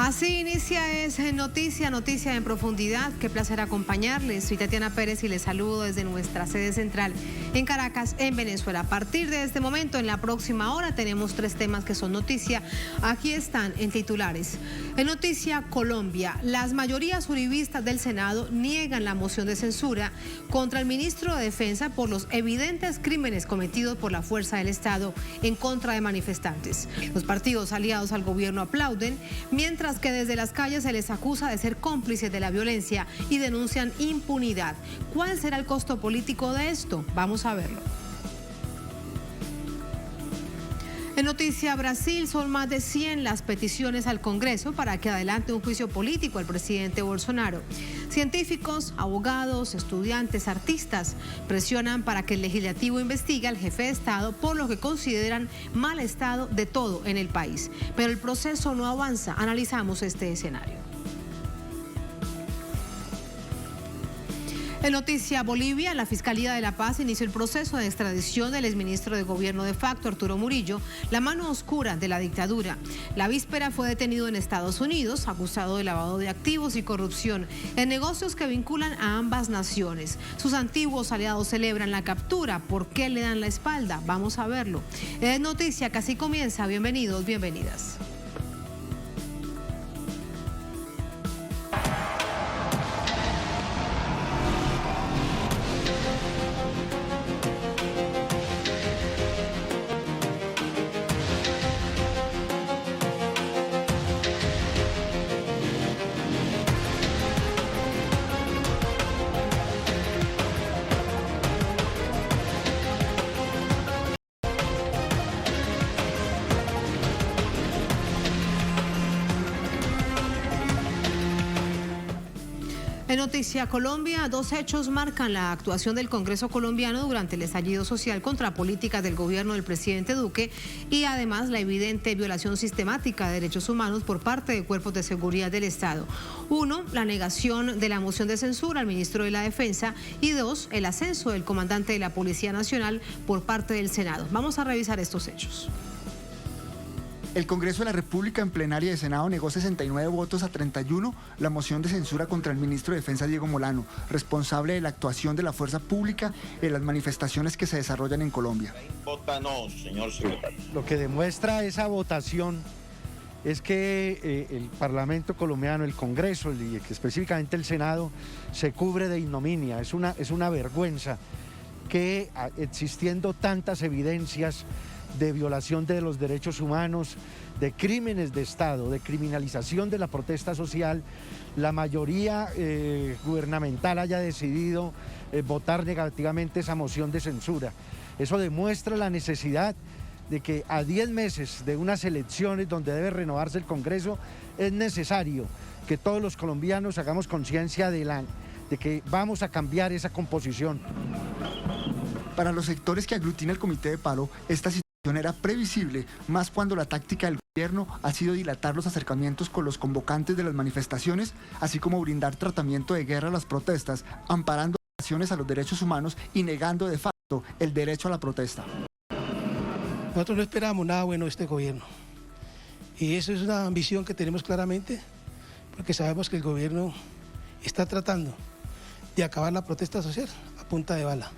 Así inicia es Noticia en Profundidad. Qué placer acompañarles. Soy Tatiana Pérez y les saludo desde nuestra sede central en Caracas, en Venezuela. A partir de este momento, en la próxima hora, tenemos 3 temas que son noticia. Aquí están en titulares. En Noticia Colombia, las mayorías uribistas del Senado niegan la moción de censura contra el ministro de Defensa por los evidentes crímenes cometidos por la fuerza del Estado en contra de manifestantes. Los partidos aliados al gobierno aplauden, mientras que desde las calles se les acusa de ser cómplices de la violencia y denuncian impunidad. ¿Cuál será el costo político de esto? Vamos a verlo. En Noticia Brasil, son más de 100 las peticiones al Congreso para que adelante un juicio político al presidente Bolsonaro. Científicos, abogados, estudiantes, artistas presionan para que el legislativo investigue al jefe de Estado por lo que consideran mal estado de todo en el país. Pero el proceso no avanza. Analizamos este escenario. En Noticia Bolivia, la Fiscalía de La Paz inició el proceso de extradición del exministro de Gobierno de facto, Arturo Murillo, la mano oscura de la dictadura. La víspera fue detenido en Estados Unidos, acusado de lavado de activos y corrupción en negocios que vinculan a ambas naciones. Sus antiguos aliados celebran la captura. ¿Por qué le dan la espalda? Vamos a verlo. En Noticia, que así comienza. Bienvenidos, bienvenidas. En Noticia Colombia, 2 hechos marcan la actuación del Congreso colombiano durante el estallido social contra políticas del gobierno del presidente Duque y además la evidente violación sistemática de derechos humanos por parte de cuerpos de seguridad del Estado. 1, la negación de la moción de censura al ministro de la Defensa y 2, el ascenso del comandante de la Policía Nacional por parte del Senado. Vamos a revisar estos hechos. El Congreso de la República en plenaria de Senado negó 69 votos a 31 la moción de censura contra el ministro de Defensa Diego Molano, responsable de la actuación de la fuerza pública en las manifestaciones que se desarrollan en Colombia. Vota no, señor secretario. Lo que demuestra esa votación es que el Parlamento colombiano, el Congreso y específicamente el Senado, se cubre de ignominia. Es una vergüenza que existiendo tantas evidencias de violación de los derechos humanos, de crímenes de Estado, de criminalización de la protesta social, la mayoría gubernamental haya decidido votar negativamente esa moción de censura. Eso demuestra la necesidad de que a 10 meses de unas elecciones donde debe renovarse el Congreso, es necesario que todos los colombianos hagamos conciencia de que vamos a cambiar esa composición. Para los sectores que aglutina el Comité de Paro, esta situación era previsible, más cuando la táctica del gobierno ha sido dilatar los acercamientos con los convocantes de las manifestaciones, así como brindar tratamiento de guerra a las protestas, amparando violaciones a los derechos humanos y negando de facto el derecho a la protesta. Nosotros no esperamos nada bueno de este gobierno y eso es una ambición que tenemos claramente porque sabemos que el gobierno está tratando de acabar la protesta social a punta de bala.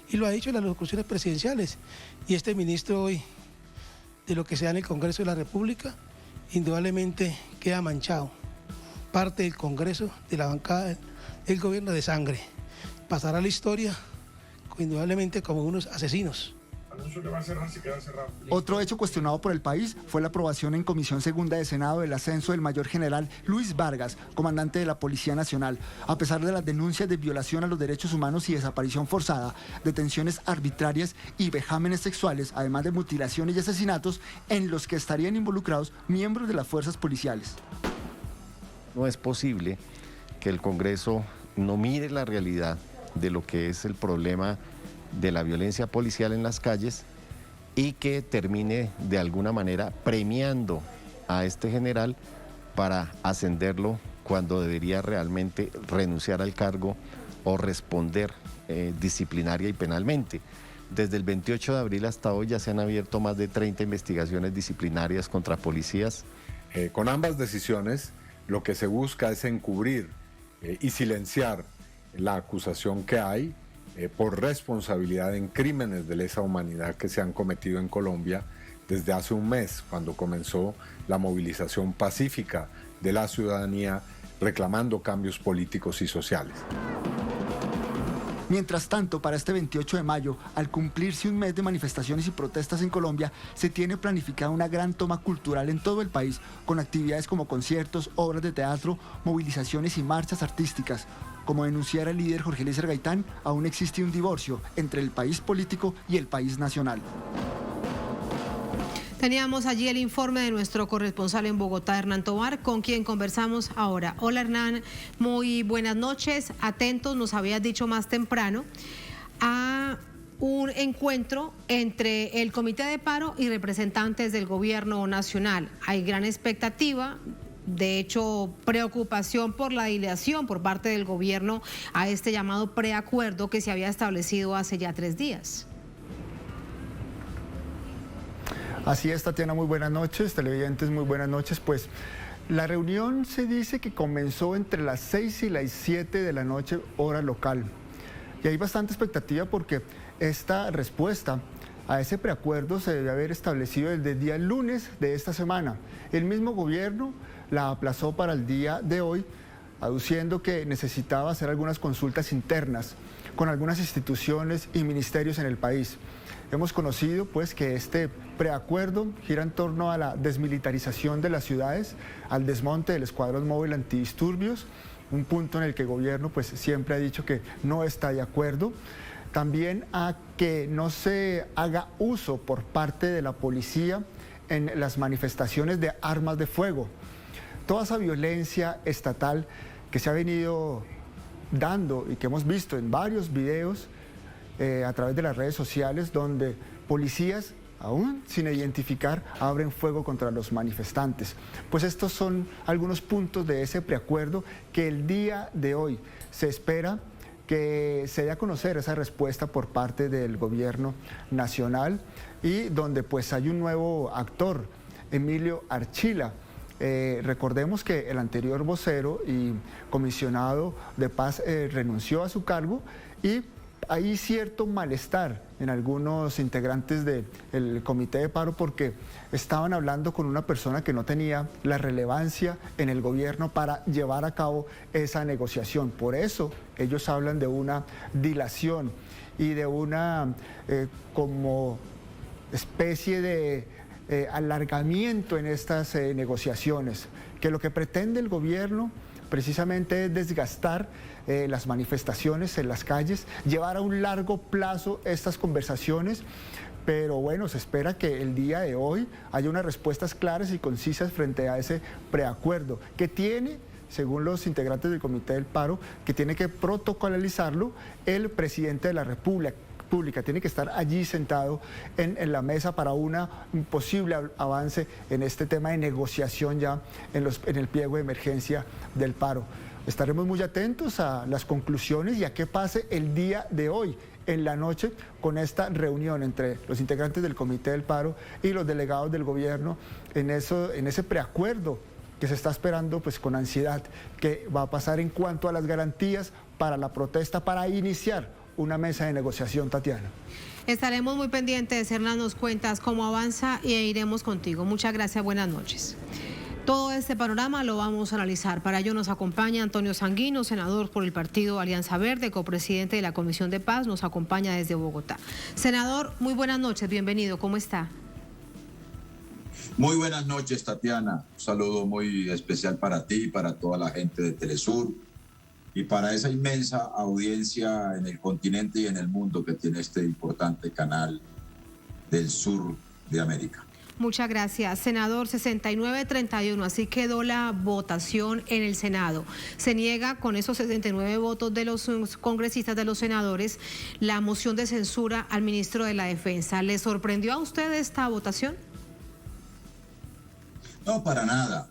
Y lo ha dicho en las locuciones presidenciales. Y este ministro hoy, de lo que se da en el Congreso de la República, indudablemente queda manchado. Parte del Congreso, de la bancada del gobierno de sangre. Pasará a la historia, indudablemente, como unos asesinos. Otro hecho cuestionado por el país fue la aprobación en Comisión Segunda de Senado del ascenso del mayor general Luis Vargas, comandante de la Policía Nacional. A pesar de las denuncias de violación a los derechos humanos y desaparición forzada, detenciones arbitrarias y vejámenes sexuales, además de mutilaciones y asesinatos en los que estarían involucrados miembros de las fuerzas policiales. No es posible que el Congreso no mire la realidad de lo que es el problema de la violencia policial en las calles y que termine de alguna manera premiando a este general para ascenderlo cuando debería realmente renunciar al cargo o responder disciplinaria y penalmente. Desde el 28 de abril hasta hoy ya se han abierto más de 30 investigaciones disciplinarias contra policías. Con ambas decisiones, lo que se busca es encubrir y silenciar la acusación que hay por responsabilidad en crímenes de lesa humanidad que se han cometido en Colombia desde hace un mes, cuando comenzó la movilización pacífica de la ciudadanía reclamando cambios políticos y sociales. Mientras tanto, para este 28 de mayo, al cumplirse un mes de manifestaciones y protestas en Colombia, se tiene planificada una gran toma cultural en todo el país, con actividades como conciertos, obras de teatro, movilizaciones y marchas artísticas. Como denunciara el líder Jorge Eliezer Gaitán, aún existe un divorcio entre el país político y el país nacional. Teníamos allí el informe de nuestro corresponsal en Bogotá, Hernán Tovar, con quien conversamos ahora. Hola Hernán, muy buenas noches. Atentos, nos habías dicho más temprano, a un encuentro entre el Comité de Paro y representantes del Gobierno Nacional. Hay gran expectativa. De hecho, preocupación por la dilación por parte del gobierno a este llamado preacuerdo que se había establecido hace ya 3 días. Así es, Tatiana, muy buenas noches, televidentes, muy buenas noches. Pues la reunión se dice que comenzó entre las 6 y las 7 de la noche, hora local. Y hay bastante expectativa porque esta respuesta a ese preacuerdo se debe haber establecido desde el día lunes de esta semana. El mismo gobierno la aplazó para el día de hoy, aduciendo que necesitaba hacer algunas consultas internas con algunas instituciones y ministerios en el país. Hemos conocido pues que este preacuerdo gira en torno a la desmilitarización de las ciudades, al desmonte del escuadrón móvil antidisturbios, un punto en el que el gobierno pues siempre ha dicho que no está de acuerdo. También a que no se haga uso por parte de la policía en las manifestaciones de armas de fuego. Toda esa violencia estatal que se ha venido dando y que hemos visto en varios videos a través de las redes sociales, donde policías, aún sin identificar, abren fuego contra los manifestantes. Pues estos son algunos puntos de ese preacuerdo que el día de hoy se espera que se dé a conocer esa respuesta por parte del gobierno nacional, y donde pues hay un nuevo actor, Emilio Archila. Recordemos que el anterior vocero y comisionado de paz renunció a su cargo, y hay cierto malestar en algunos integrantes del Comité de Paro porque estaban hablando con una persona que no tenía la relevancia en el gobierno para llevar a cabo esa negociación. Por eso ellos hablan de una dilación y de una como especie de alargamiento en estas negociaciones, que lo que pretende el gobierno precisamente es desgastar las manifestaciones en las calles, llevar a un largo plazo estas conversaciones, pero bueno, se espera que el día de hoy haya unas respuestas claras y concisas frente a ese preacuerdo que tiene, según los integrantes del Comité del Paro, que tiene que protocolarizarlo el presidente de la República. Tiene que estar allí sentado en la mesa para un posible avance en este tema de negociación ya en el pliego de emergencia del paro. Estaremos muy atentos a las conclusiones y a qué pase el día de hoy, en la noche, con esta reunión entre los integrantes del Comité del Paro y los delegados del gobierno en ese preacuerdo que se está esperando pues con ansiedad, que va a pasar en cuanto a las garantías para la protesta, para iniciar una mesa de negociación, Tatiana. Estaremos muy pendientes, Hernán, nos cuentas cómo avanza y iremos contigo. Muchas gracias, buenas noches. Todo este panorama lo vamos a analizar. Para ello nos acompaña Antonio Sanguino, senador por el partido Alianza Verde, copresidente de la Comisión de Paz, nos acompaña desde Bogotá. Senador, muy buenas noches, bienvenido, ¿cómo está? Muy buenas noches, Tatiana. Un saludo muy especial para ti y para toda la gente de Telesur, y para esa inmensa audiencia en el continente y en el mundo que tiene este importante canal del sur de América. Muchas gracias. Senador, 69-31, así quedó la votación en el Senado. Se niega con esos 69 votos de los congresistas, de los senadores, la moción de censura al ministro de la Defensa. ¿Le sorprendió a usted esta votación? No, para nada.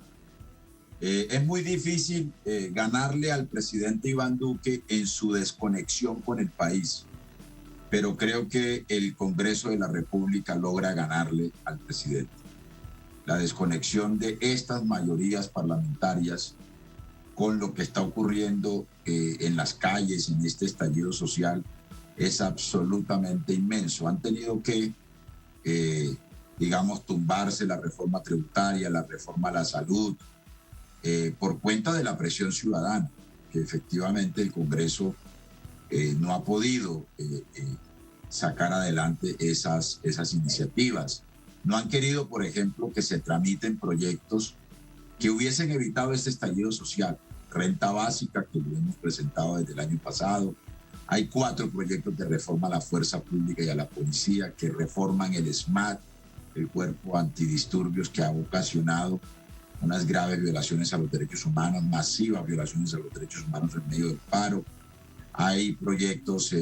Es muy difícil ganarle al presidente Iván Duque en su desconexión con el país, pero creo que el Congreso de la República logra ganarle al presidente. la desconexión de estas mayorías parlamentarias con lo que está ocurriendo en las calles, en este estallido social, es absolutamente inmenso. Han tenido que, digamos, tumbarse la reforma tributaria, la reforma a la salud, por cuenta de la presión ciudadana, que efectivamente el Congreso no ha podido sacar adelante esas iniciativas. No han querido, por ejemplo, que se tramiten proyectos que hubiesen evitado este estallido social. Renta básica, que lo hemos presentado desde el año pasado. Hay 4 proyectos de reforma a la fuerza pública y a la policía que reforman el SMAT, el cuerpo antidisturbios, que ha ocasionado unas graves violaciones a los derechos humanos, masivas violaciones a los derechos humanos en medio del paro. Hay proyectos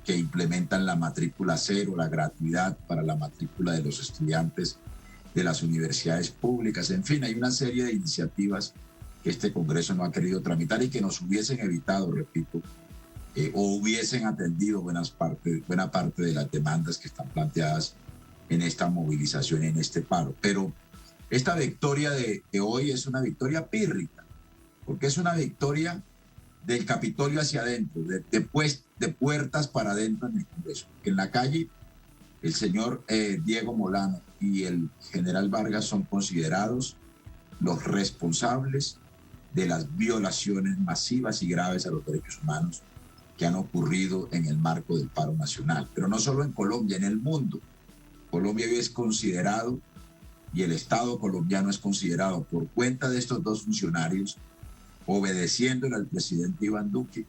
que implementan la matrícula cero, la gratuidad para la matrícula de los estudiantes de las universidades públicas. En fin, hay una serie de iniciativas que este Congreso no ha querido tramitar y que nos hubiesen evitado, repito, o hubiesen atendido buena parte de las demandas que están planteadas en esta movilización y en este paro. Pero esta victoria de hoy es una victoria pírrica, porque es una victoria del Capitolio hacia adentro, de puertas para adentro en el Congreso. En la calle, el señor Diego Molano y el general Vargas son considerados los responsables de las violaciones masivas y graves a los derechos humanos que han ocurrido en el marco del paro nacional. Pero no solo en Colombia, en el mundo. Colombia hoy es considerado, y el Estado colombiano es considerado, por cuenta de estos 2 funcionarios, obedeciéndole al presidente Iván Duque,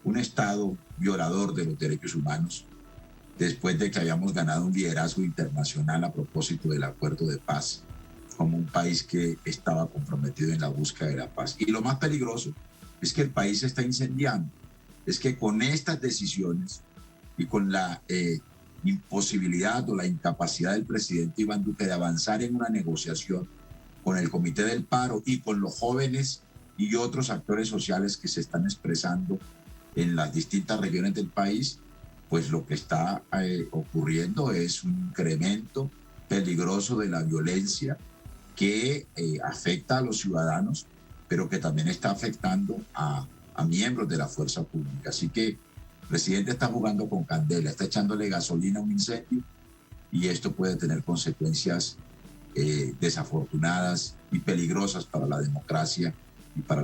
un Estado violador de los derechos humanos, después de que hayamos ganado un liderazgo internacional a propósito del acuerdo de paz, como un país que estaba comprometido en la búsqueda de la paz. Y lo más peligroso es que el país se está incendiando, es que con estas decisiones y con la imposibilidad o la incapacidad del presidente Iván Duque de avanzar en una negociación con el Comité del Paro y con los jóvenes y otros actores sociales que se están expresando en las distintas regiones del país, pues lo que está ocurriendo es un incremento peligroso de la violencia que afecta a los ciudadanos, pero que también está afectando a miembros de la fuerza pública. Así que el presidente está jugando con candela, está echándole gasolina a un incendio, y esto puede tener consecuencias desafortunadas y peligrosas para la democracia y para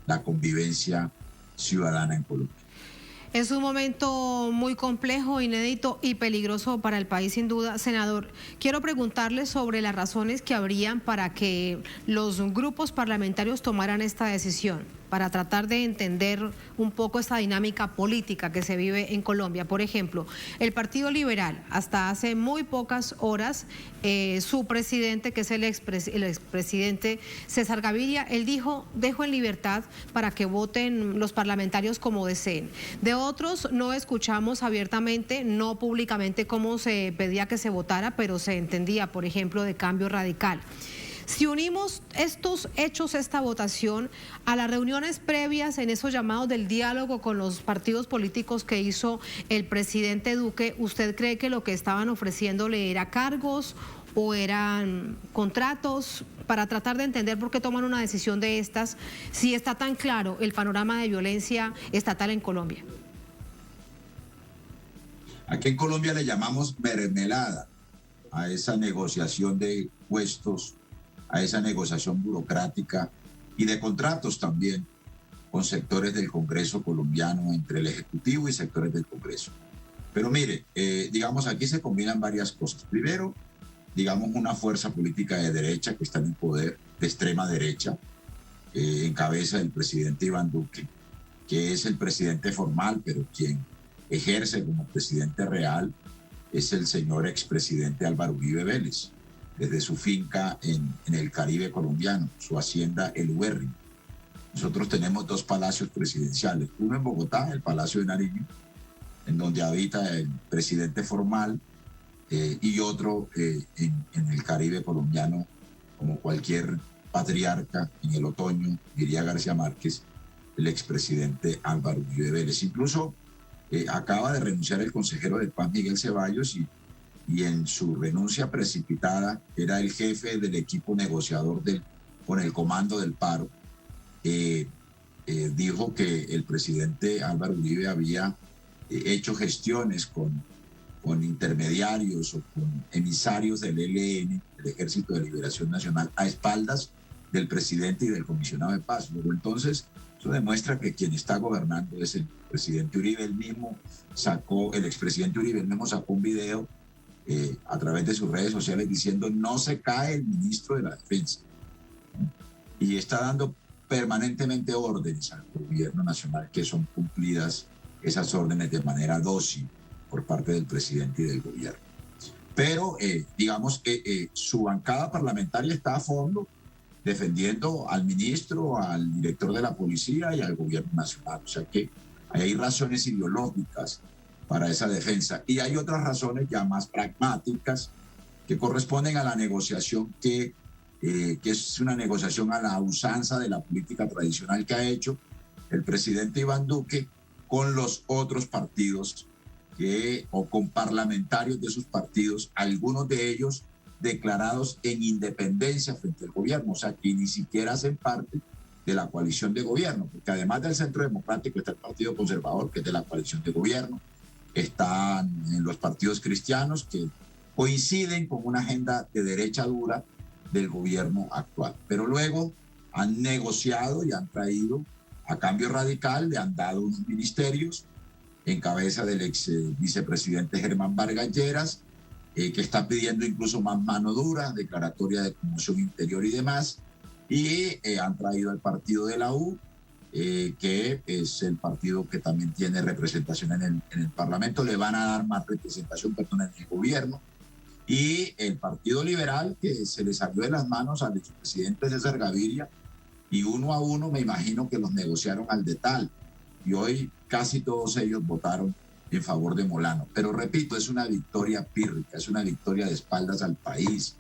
la convivencia ciudadana en Colombia. Es un momento muy complejo, inédito y peligroso para el país, sin duda. Senador, quiero preguntarle sobre las razones que habrían para que los grupos parlamentarios tomaran esta decisión, para tratar de entender un poco esta dinámica política que se vive en Colombia. Por ejemplo, el Partido Liberal, hasta hace muy pocas horas, su presidente, que es el expresidente César Gaviria, él dijo: dejo en libertad para que voten los parlamentarios como deseen. De otros no escuchamos abiertamente, no públicamente, cómo se pedía que se votara, pero se entendía, por ejemplo, de Cambio Radical. Si unimos estos hechos, esta votación, a las reuniones previas en esos llamados del diálogo con los partidos políticos que hizo el presidente Duque, ¿usted cree que lo que estaban ofreciéndole era cargos o eran contratos? Para tratar de entender por qué toman una decisión de estas, si está tan claro el panorama de violencia estatal en Colombia. Aquí en Colombia le llamamos mermelada a esa negociación de puestos, a esa negociación burocrática y de contratos también con sectores del Congreso colombiano, entre el Ejecutivo y sectores del Congreso. Pero mire, digamos, aquí se combinan varias cosas. Primero, digamos, una fuerza política de derecha que está en el poder, de extrema derecha, en cabeza del presidente Iván Duque, que es el presidente formal, pero quien ejerce como presidente real es el señor expresidente Álvaro Uribe Vélez, desde su finca en el Caribe colombiano, su hacienda El Huerri. Nosotros tenemos 2 palacios presidenciales, uno en Bogotá, el Palacio de Nariño, en donde habita el presidente formal, y otro en el Caribe colombiano, como cualquier patriarca en el otoño, diría García Márquez, el expresidente Álvaro Uribe Vélez. Incluso acaba de renunciar el consejero de paz Miguel Ceballos, y y en su renuncia precipitada era el jefe del equipo negociador con el comando del paro, dijo que el presidente Álvaro Uribe había hecho gestiones con intermediarios o con emisarios del ELN, el Ejército de Liberación Nacional, a espaldas del presidente y del comisionado de paz. Luego, entonces, eso demuestra que quien está gobernando es el presidente Uribe. El expresidente Uribe mismo sacó un video a través de sus redes sociales diciendo: no se cae el ministro de la Defensa. Y está dando permanentemente órdenes al gobierno nacional, que son cumplidas esas órdenes de manera dócil por parte del presidente y del gobierno. Pero digamos que su bancada parlamentaria está a fondo defendiendo al ministro, al director de la policía y al gobierno nacional. O sea que hay razones ideológicas para esa defensa. Y hay otras razones ya más pragmáticas que corresponden a la negociación que es una negociación a la usanza de la política tradicional que ha hecho el presidente Iván Duque con los otros partidos o con parlamentarios de sus partidos, algunos de ellos declarados en independencia frente al gobierno, o sea, que ni siquiera hacen parte de la coalición de gobierno, porque además del Centro Democrático está el Partido Conservador, que es de la coalición de gobierno, están en los partidos cristianos que coinciden con una agenda de derecha dura del gobierno actual. Pero luego han negociado y han traído a Cambio Radical, le han dado unos ministerios en cabeza del ex vicepresidente Germán Vargas Lleras, que está pidiendo incluso más mano dura, declaratoria de conmoción interior y demás, y han traído al partido de la U, que es el partido que también tiene representación en el Parlamento, le van a dar más representación, en el gobierno, y el Partido Liberal, que se le salió de las manos al expresidente César Gaviria, y uno a uno me imagino que los negociaron al detal, y hoy casi todos ellos votaron en favor de Molano. Pero repito, es una victoria pírrica, es una victoria de espaldas al país,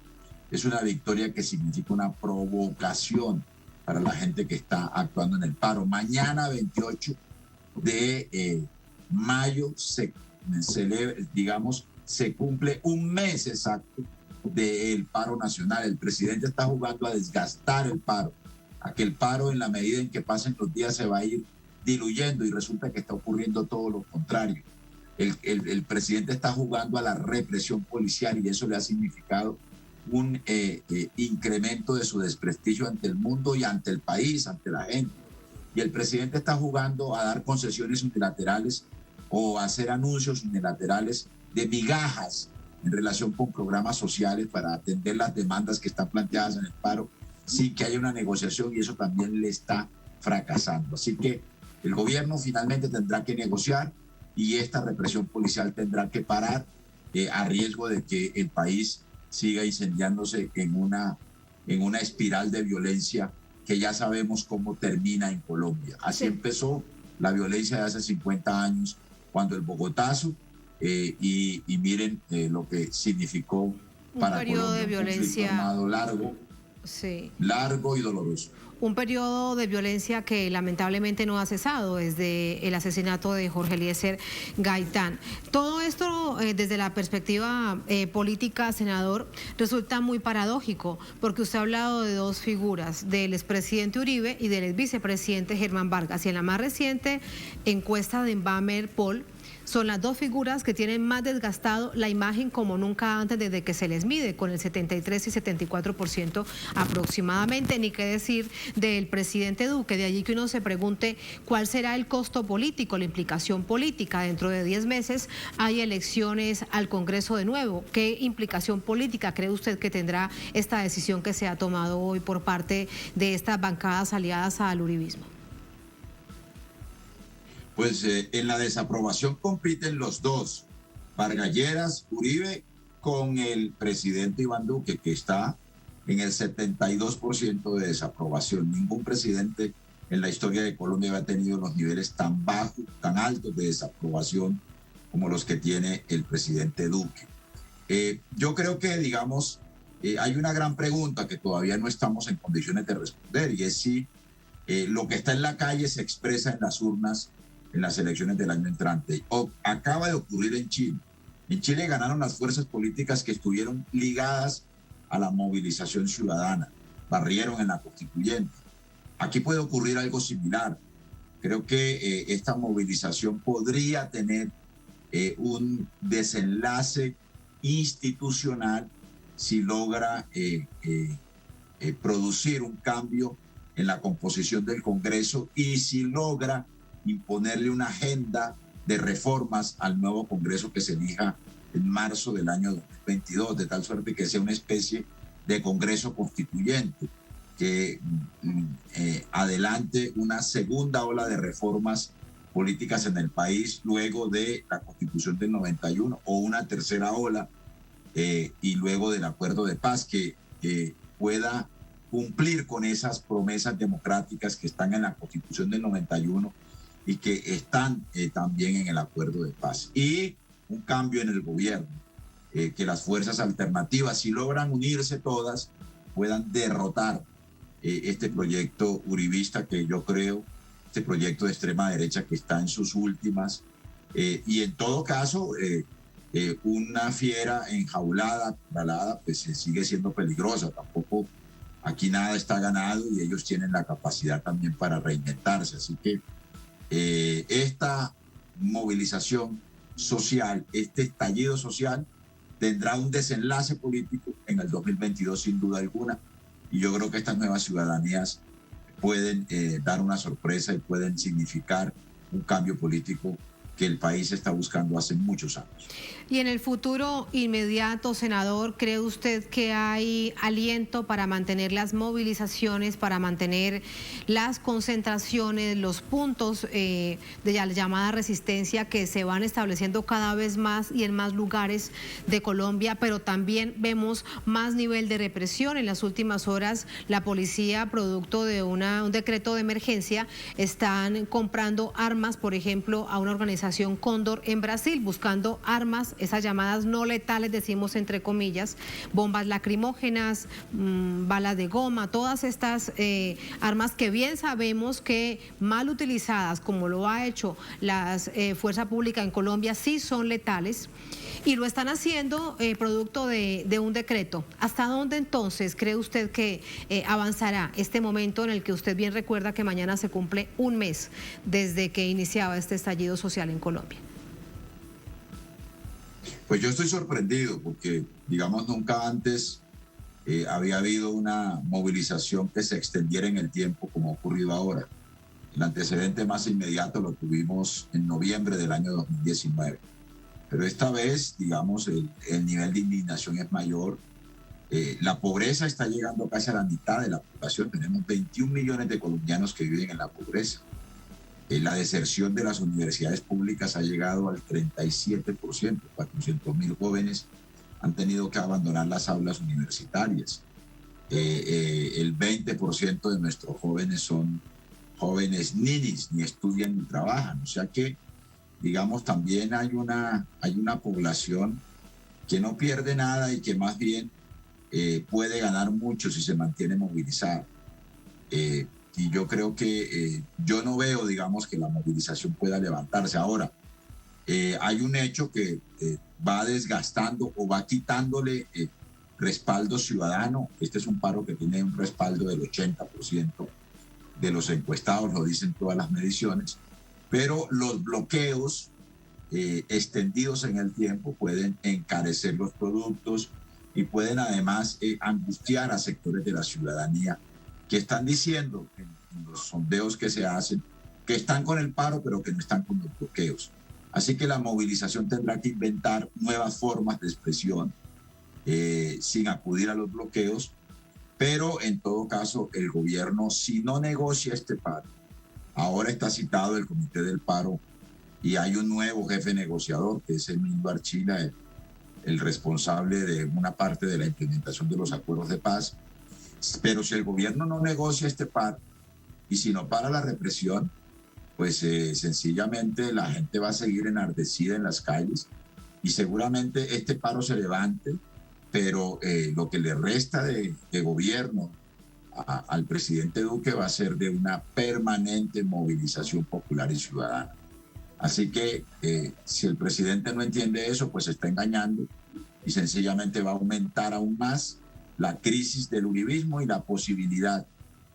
es una victoria que significa una provocación para la gente que está actuando en el paro. Mañana, 28 de mayo, se cumple un mes exacto del paro nacional. El presidente está jugando a desgastar el paro, a que el paro, en la medida en que pasen los días, se va a ir diluyendo, y resulta que está ocurriendo todo lo contrario. El presidente está jugando a la represión policial, y eso le ha significado un incremento de su desprestigio ante el mundo y ante el país, ante la gente. Y el presidente está jugando a dar concesiones unilaterales o a hacer anuncios unilaterales de migajas en relación con programas sociales para atender las demandas que están planteadas en el paro, sin que haya una negociación, y eso también le está fracasando. Así que el gobierno finalmente tendrá que negociar, y esta represión policial tendrá que parar, a riesgo de que el país siga incendiándose en una espiral de violencia que ya sabemos cómo termina en Colombia. Así empezó la violencia de hace 50 años, cuando el Bogotazo, y miren lo que significó para Colombia. Un periodo de violencia largo y doloroso. Un periodo de violencia que lamentablemente no ha cesado desde el asesinato de Jorge Eliezer Gaitán. Todo esto, desde la perspectiva política, senador, resulta muy paradójico, porque usted ha hablado de dos figuras, del expresidente Uribe y del exvicepresidente Germán Vargas, y en la más reciente encuesta de Envamer Poll, son las dos figuras que tienen más desgastado la imagen como nunca antes desde que se les mide, con el 73 y 74% aproximadamente. Ni qué decir del presidente Duque, de allí que uno se pregunte cuál será el costo político, la implicación política. Dentro de 10 meses hay elecciones al Congreso de nuevo. ¿Qué implicación política cree usted que tendrá esta decisión que se ha tomado hoy por parte de estas bancadas aliadas al uribismo? Pues en la desaprobación compiten los dos, Vargas Lleras, Uribe, con el presidente Iván Duque, que está en el 72% de desaprobación. Ningún presidente en la historia de Colombia había tenido los niveles tan bajos, tan altos de desaprobación como los que tiene el presidente Duque. Yo creo que, digamos, hay una gran pregunta que todavía no estamos en condiciones de responder, y es si lo que está en la calle se expresa en las urnas en las elecciones del año entrante. Acaba de ocurrir en Chile. En Chile ganaron las fuerzas políticas que estuvieron ligadas a la movilización ciudadana, barrieron en la constituyente. Aquí puede ocurrir algo similar. Creo que esta movilización podría tener un desenlace institucional si logra producir un cambio en la composición del Congreso y si logra imponerle una agenda de reformas al nuevo Congreso que se elija en marzo del año 2022, de tal suerte que sea una especie de Congreso constituyente que adelante una segunda ola de reformas políticas en el país luego de la Constitución del 91 o una tercera ola y luego del acuerdo de paz que pueda cumplir con esas promesas democráticas que están en la Constitución del 91 y que están también en el acuerdo de paz. Y un cambio en el gobierno, que las fuerzas alternativas, si logran unirse todas, puedan derrotar este proyecto uribista que yo creo, este proyecto de extrema derecha que está en sus últimas, y en todo caso, una fiera enjaulada, pues sigue siendo peligrosa. Tampoco aquí nada está ganado y ellos tienen la capacidad también para reinventarse. Así que esta movilización social, este estallido social, tendrá un desenlace político en el 2022 sin duda alguna. Y yo creo que estas nuevas ciudadanías pueden dar una sorpresa y pueden significar un cambio político que el país está buscando hace muchos años. Y en el futuro inmediato, senador, ¿cree usted que hay aliento para mantener las movilizaciones, para mantener las concentraciones, los puntos de la llamada resistencia que se van estableciendo cada vez más y en más lugares de Colombia? Pero también vemos más nivel de represión. En las últimas horas, la policía, producto de un decreto de emergencia, están comprando armas, por ejemplo, a una organización Cóndor en Brasil, buscando armas, esas llamadas no letales, decimos entre comillas, bombas lacrimógenas, balas de goma, todas estas armas que bien sabemos que mal utilizadas, como lo ha hecho la fuerza pública en Colombia, sí son letales. Y lo están haciendo producto de un decreto. ¿Hasta dónde entonces cree usted que avanzará este momento en el que usted bien recuerda que mañana se cumple un mes desde que iniciaba este estallido social en Colombia? Pues yo estoy sorprendido porque, digamos, nunca antes había habido una movilización que se extendiera en el tiempo como ha ocurrido ahora. El antecedente más inmediato lo tuvimos en noviembre del año 2019. Pero esta vez, digamos, el nivel de indignación es mayor. La pobreza está llegando casi a la mitad de la población. Tenemos 21 millones de colombianos que viven en la pobreza. La deserción de las universidades públicas ha llegado al 37%. 400.000 jóvenes han tenido que abandonar las aulas universitarias. El 20% de nuestros jóvenes son jóvenes ninis, ni estudian ni trabajan. O sea que, digamos, también hay una población que no pierde nada y que más bien puede ganar mucho si se mantiene movilizada. Y yo creo que yo no veo, digamos, que la movilización pueda levantarse. Ahora, hay un hecho que va desgastando o va quitándole respaldo ciudadano. Este es un paro que tiene un respaldo del 80% de los encuestados, lo dicen todas las mediciones. Pero los bloqueos extendidos en el tiempo pueden encarecer los productos y pueden además angustiar a sectores de la ciudadanía que están diciendo en los sondeos que se hacen que están con el paro pero que no están con los bloqueos. Así que la movilización tendrá que inventar nuevas formas de expresión sin acudir a los bloqueos, pero en todo caso el gobierno, si no negocia este paro, ahora está citado el Comité del Paro y hay un nuevo jefe negociador, que es Emilio Archila, el responsable de una parte de la implementación de los acuerdos de paz. Pero si el gobierno no negocia este paro y si no para la represión, pues sencillamente la gente va a seguir enardecida en las calles y seguramente este paro se levante, pero lo que le resta de gobierno al presidente Duque va a ser de una permanente movilización popular y ciudadana. Así que si el presidente no entiende eso, pues se está engañando y sencillamente va a aumentar aún más la crisis del uribismo y la posibilidad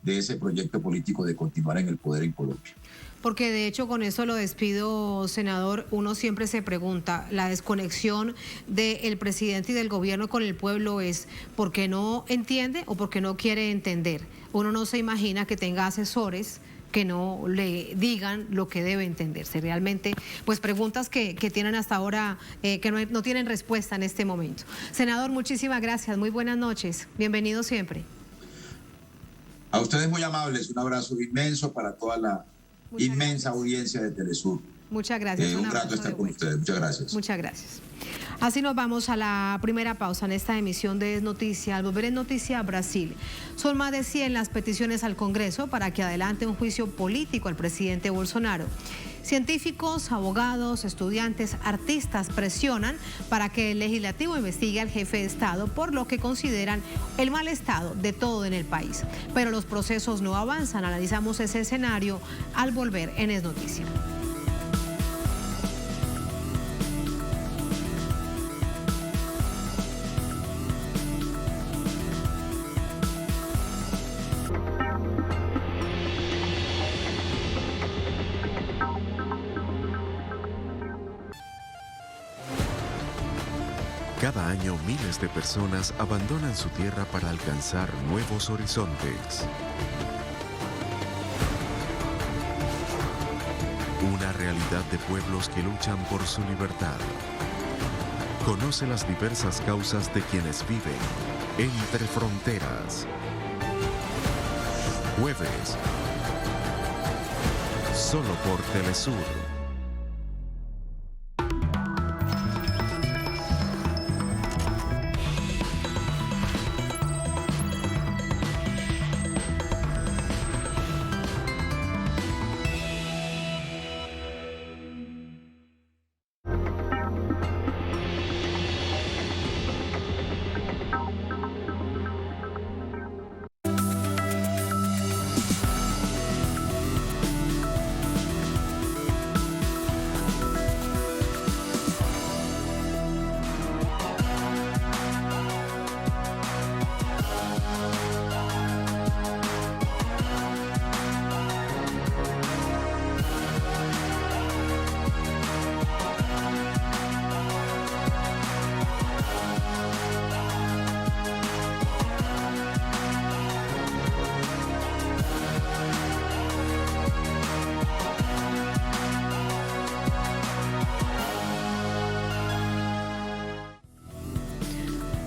de ese proyecto político de continuar en el poder en Colombia. Porque de hecho con eso lo despido, senador, uno siempre se pregunta, la desconexión del presidente y del gobierno con el pueblo es porque no entiende o porque no quiere entender. Uno no se imagina que tenga asesores que no le digan lo que debe entenderse. Realmente, pues preguntas que tienen hasta ahora, que no tienen respuesta en este momento. Senador, muchísimas gracias, muy buenas noches, bienvenido siempre. A ustedes muy amables, un abrazo inmenso para toda la inmensa audiencia de Telesur. Muchas gracias. Un grato estar con ustedes. Muchas gracias. Muchas gracias. Así nos vamos a la primera pausa en esta emisión de Es Noticia. Al volver en Noticia, Brasil. Son más de 100 las peticiones al Congreso para que adelante un juicio político al presidente Bolsonaro. Científicos, abogados, estudiantes, artistas presionan para que el legislativo investigue al jefe de Estado por lo que consideran el mal estado de todo en el país. Pero los procesos no avanzan. Analizamos ese escenario al volver en Es Noticia. Cada año miles de personas abandonan su tierra para alcanzar nuevos horizontes. Una realidad de pueblos que luchan por su libertad. Conoce las diversas causas de quienes viven entre fronteras. Jueves. Solo por Telesur.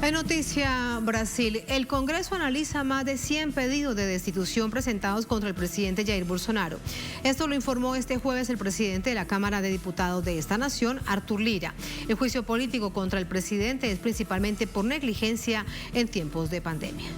En Noticia Brasil, el Congreso analiza más de 100 pedidos de destitución presentados contra el presidente Jair Bolsonaro. Esto lo informó este jueves el presidente de la Cámara de Diputados de esta nación, Arthur Lira. El juicio político contra el presidente es principalmente por negligencia en tiempos de pandemia.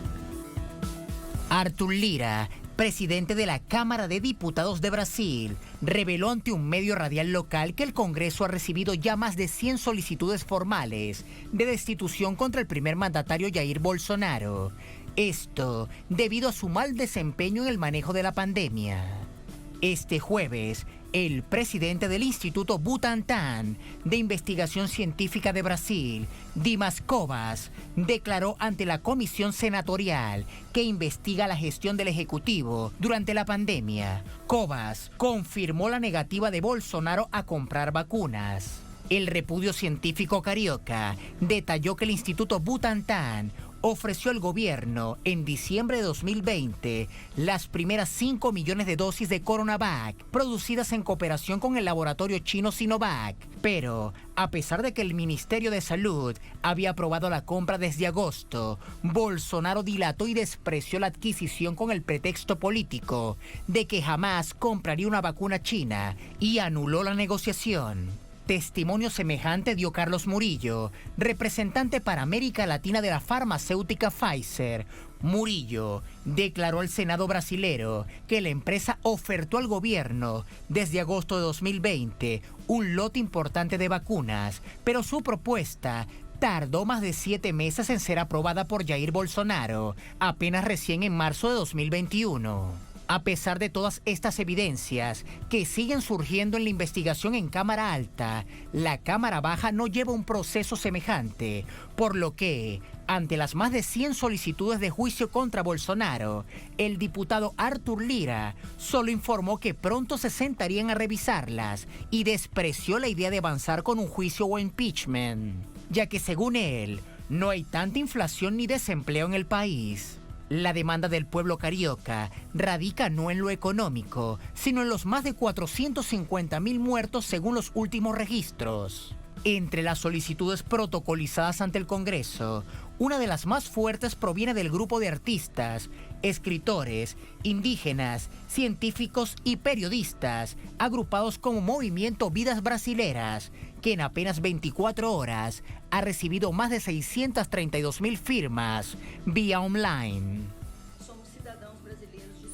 Arthur Lira, presidente de la Cámara de Diputados de Brasil, reveló ante un medio radial local que el Congreso ha recibido ya más de 100 solicitudes formales de destitución contra el primer mandatario Jair Bolsonaro. Esto debido a su mal desempeño en el manejo de la pandemia. Este jueves, el presidente del Instituto Butantan de Investigación Científica de Brasil, Dimas Covas, declaró ante la comisión senatorial que investiga la gestión del Ejecutivo durante la pandemia. Covas confirmó la negativa de Bolsonaro a comprar vacunas. El repudio científico carioca detalló que el Instituto Butantan ofreció al gobierno en diciembre de 2020 las primeras 5 millones de dosis de Coronavac producidas en cooperación con el laboratorio chino Sinovac. Pero, a pesar de que el Ministerio de Salud había aprobado la compra desde agosto, Bolsonaro dilató y despreció la adquisición con el pretexto político de que jamás compraría una vacuna china y anuló la negociación. Testimonio semejante dio Carlos Murillo, representante para América Latina de la farmacéutica Pfizer. Murillo declaró al Senado brasilero que la empresa ofertó al gobierno desde agosto de 2020 un lote importante de vacunas, pero su propuesta tardó más de 7 meses en ser aprobada por Jair Bolsonaro, apenas recién en marzo de 2021. A pesar de todas estas evidencias que siguen surgiendo en la investigación en Cámara Alta, la Cámara Baja no lleva un proceso semejante, por lo que, ante las más de 100 solicitudes de juicio contra Bolsonaro, el diputado Arthur Lira solo informó que pronto se sentarían a revisarlas y despreció la idea de avanzar con un juicio o impeachment, ya que según él, no hay tanta inflación ni desempleo en el país. La demanda del pueblo carioca radica no en lo económico, sino en los más de 450.000 muertos según los últimos registros. Entre las solicitudes protocolizadas ante el Congreso, una de las más fuertes proviene del grupo de artistas, escritores, indígenas, científicos y periodistas, agrupados como Movimiento Vidas Brasileiras, que en apenas 24 horas ha recibido más de 632.000 firmas vía online.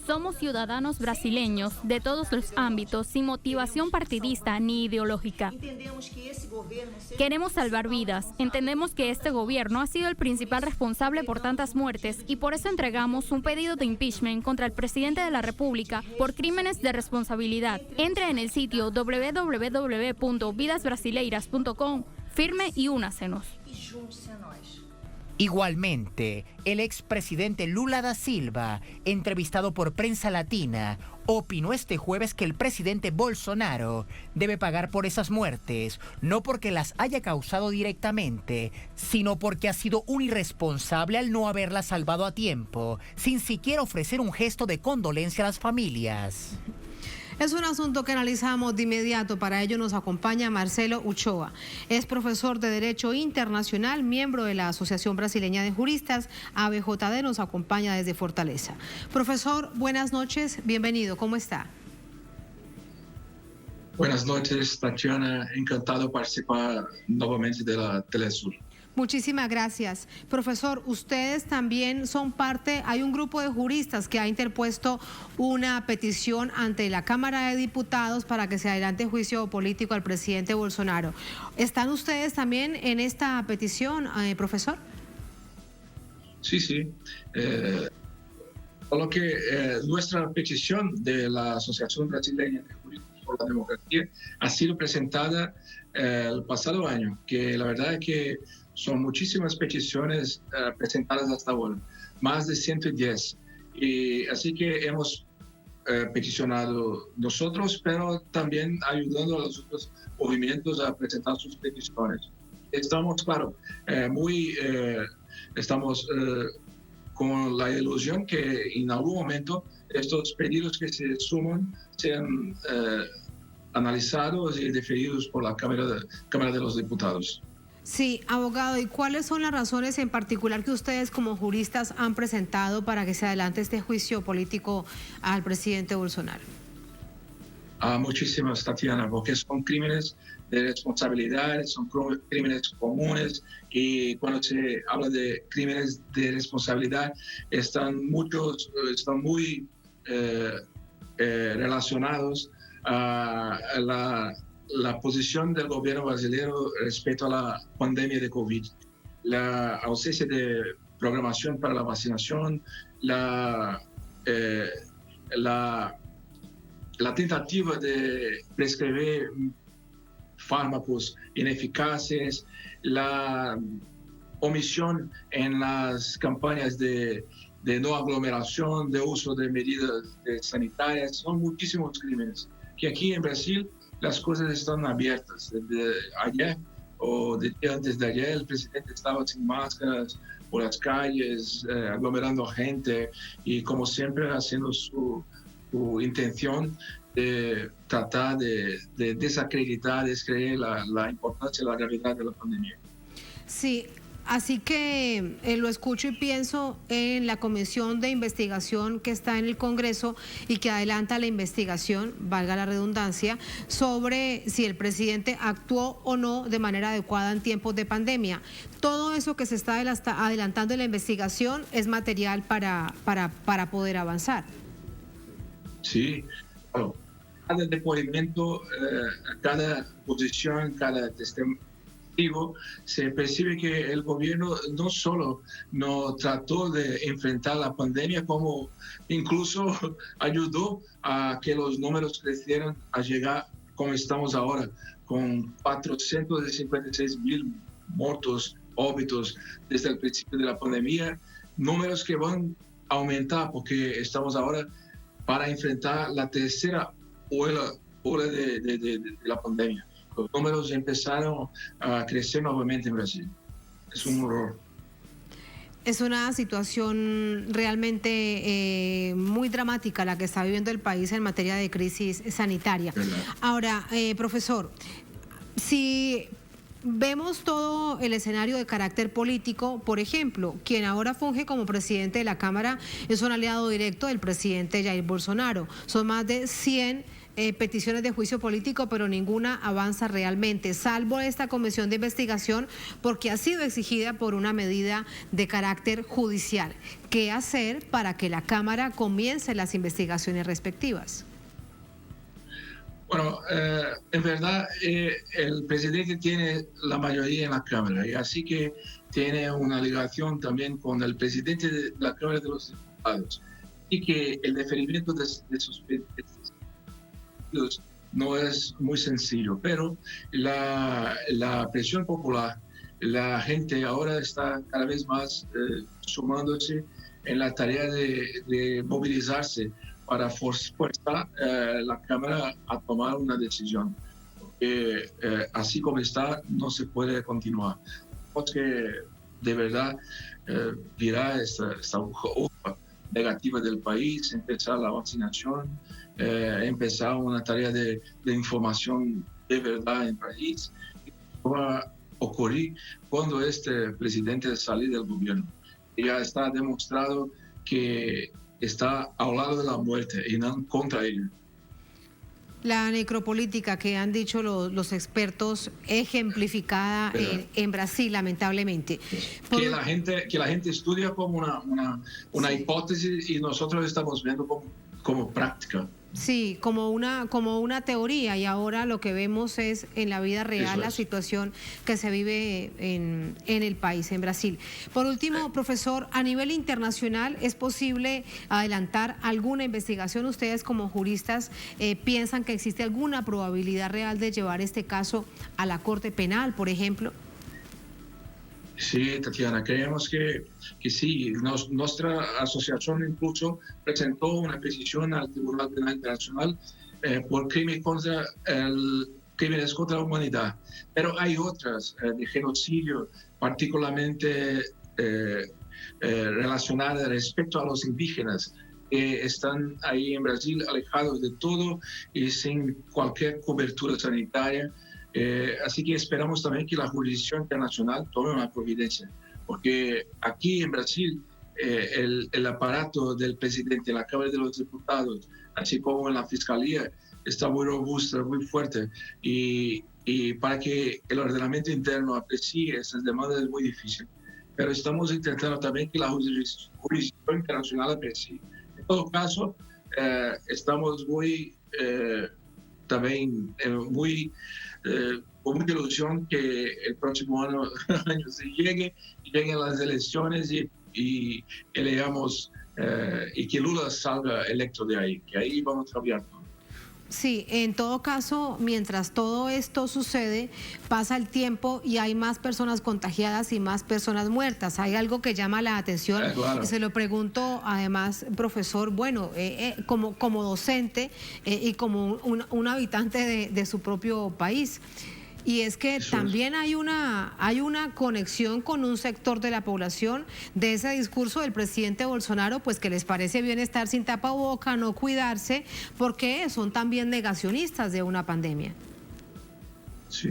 Somos ciudadanos brasileños de todos los ámbitos, sin motivación partidista ni ideológica. Queremos salvar vidas. Entendemos que este gobierno ha sido el principal responsable por tantas muertes y por eso entregamos un pedido de impeachment contra el presidente de la República por crímenes de responsabilidad. Entre en el sitio www.vidasbrasileiras.com, firme y únasenos. Igualmente, el expresidente Lula da Silva, entrevistado por Prensa Latina, opinó este jueves que el presidente Bolsonaro debe pagar por esas muertes, no porque las haya causado directamente, sino porque ha sido un irresponsable al no haberlas salvado a tiempo, sin siquiera ofrecer un gesto de condolencia a las familias. Es un asunto que analizamos de inmediato. Para ello nos acompaña Marcelo Uchoa. Es profesor de Derecho Internacional, miembro de la Asociación Brasileña de Juristas. ABJD nos acompaña desde Fortaleza. Profesor, buenas noches. Bienvenido. ¿Cómo está? Buenas noches, Tatiana. Encantado de participar nuevamente de la Telesur. Muchísimas gracias. Profesor, ustedes también son parte, hay un grupo de juristas que ha interpuesto una petición ante la Cámara de Diputados para que se adelante juicio político al presidente Bolsonaro. ¿Están ustedes también en esta petición, profesor? Sí, sí. Por lo que nuestra petición de la Asociación Brasileña de Juristas por la Democracia ha sido presentada el pasado año, que la verdad es que son muchísimas peticiones presentadas hasta ahora, más de 110. Y así que hemos peticionado nosotros, pero también ayudando a los otros movimientos a presentar sus peticiones. Estamos, claro, estamos con la ilusión que en algún momento estos pedidos que se suman sean analizados y definidos por la Cámara de los Diputados. Sí, abogado, ¿y cuáles son las razones en particular que ustedes como juristas han presentado para que se adelante este juicio político al presidente Bolsonaro? Muchísimas, Tatiana, porque son crímenes de responsabilidad, son crímenes comunes, y cuando se habla de crímenes de responsabilidad están muy relacionados a la posición del gobierno brasileño respecto a la pandemia de COVID, la ausencia de programación para la vacunación, la tentativa de prescribir fármacos ineficaces, la omisión en las campañas de no aglomeración, de uso de medidas sanitarias. Son muchísimos crímenes que aquí en Brasil las cosas están abiertas. Desde ayer o antes de ayer el presidente estaba sin máscaras por las calles, aglomerando gente y como siempre haciendo su intención de tratar de desacreditar, descreer la importancia y la gravedad de la pandemia. Sí. Así que lo escucho y pienso en la comisión de investigación que está en el Congreso y que adelanta la investigación, valga la redundancia, sobre si el presidente actuó o no de manera adecuada en tiempos de pandemia. Todo eso que se está adelantando en la investigación es material para poder avanzar. Sí, cada depoimento, cada posición, cada se percibe que el gobierno no solo no trató de enfrentar la pandemia, como incluso ayudó a que los números crecieran a llegar como estamos ahora, con 456,000 muertos, óbitos desde el principio de la pandemia, números que van a aumentar porque estamos ahora para enfrentar la tercera ola de la pandemia. Los números empezaron a crecer nuevamente en Brasil. Es un horror. Es una situación realmente muy dramática la que está viviendo el país en materia de crisis sanitaria. Ahora, profesor, si vemos todo el escenario de carácter político, por ejemplo, quien ahora funge como presidente de la Cámara es un aliado directo del presidente Jair Bolsonaro. Son más de 100 peticiones de juicio político, pero ninguna avanza realmente, salvo esta comisión de investigación, porque ha sido exigida por una medida de carácter judicial. ¿Qué hacer para que la Cámara comience las investigaciones respectivas? Bueno, en verdad el presidente tiene la mayoría en la Cámara, y así que tiene una ligación también con el presidente de la Cámara de los Diputados, y que el deferimiento de sus pedidos no es muy sencillo, pero la presión popular, la gente ahora está cada vez más sumándose en la tarea de movilizarse para forzar la Cámara a tomar una decisión, porque así como está no se puede continuar. Porque de verdad virar esta hoja negativa del país, empezar la vacunación, empezar una tarea de información de verdad en el país. Va a ocurrir cuando este presidente sale del gobierno. Ya está demostrado que está al lado de la muerte y no contra ella. La necropolítica que han dicho los expertos ejemplificada en Brasil, lamentablemente. Que la gente estudia como una hipótesis y nosotros estamos viendo como práctica. Sí, como una teoría, y ahora lo que vemos es en la vida real la situación que se vive en el país, en Brasil. Por último, profesor, a nivel internacional, ¿es posible adelantar alguna investigación? Ustedes como juristas piensan que existe alguna probabilidad real de llevar este caso a la Corte Penal, por ejemplo. Sí, Tatiana, creemos que sí. Nuestra asociación incluso presentó una petición al Tribunal Penal Internacional por crímenes contra la humanidad. Pero hay otras de genocidio, particularmente relacionadas respecto a los indígenas, que están ahí en Brasil alejados de todo y sin cualquier cobertura sanitaria. Así que esperamos también que la jurisdicción internacional tome una providencia, porque aquí en Brasil el aparato del presidente, la Cámara de los Diputados, así como en la Fiscalía, está muy robusta, muy fuerte, y para que el ordenamiento interno aprecie esas demandas es muy difícil. Pero estamos intentando también que la jurisdicción internacional aprecie. En todo caso, estamos también con mucha ilusión que el próximo año se lleguen las elecciones y elegamos y que Lula salga electo de ahí, que ahí vamos a cambiar todo. Sí, en todo caso, mientras todo esto sucede, pasa el tiempo y hay más personas contagiadas y más personas muertas. Hay algo que llama la atención, claro. Y se lo pregunto además, profesor, bueno, como docente y como un habitante de su propio país. Y es que también hay una conexión con un sector de la población de ese discurso del presidente Bolsonaro, pues que les parece bien estar sin tapaboca, no cuidarse, porque son también negacionistas de una pandemia. Sí,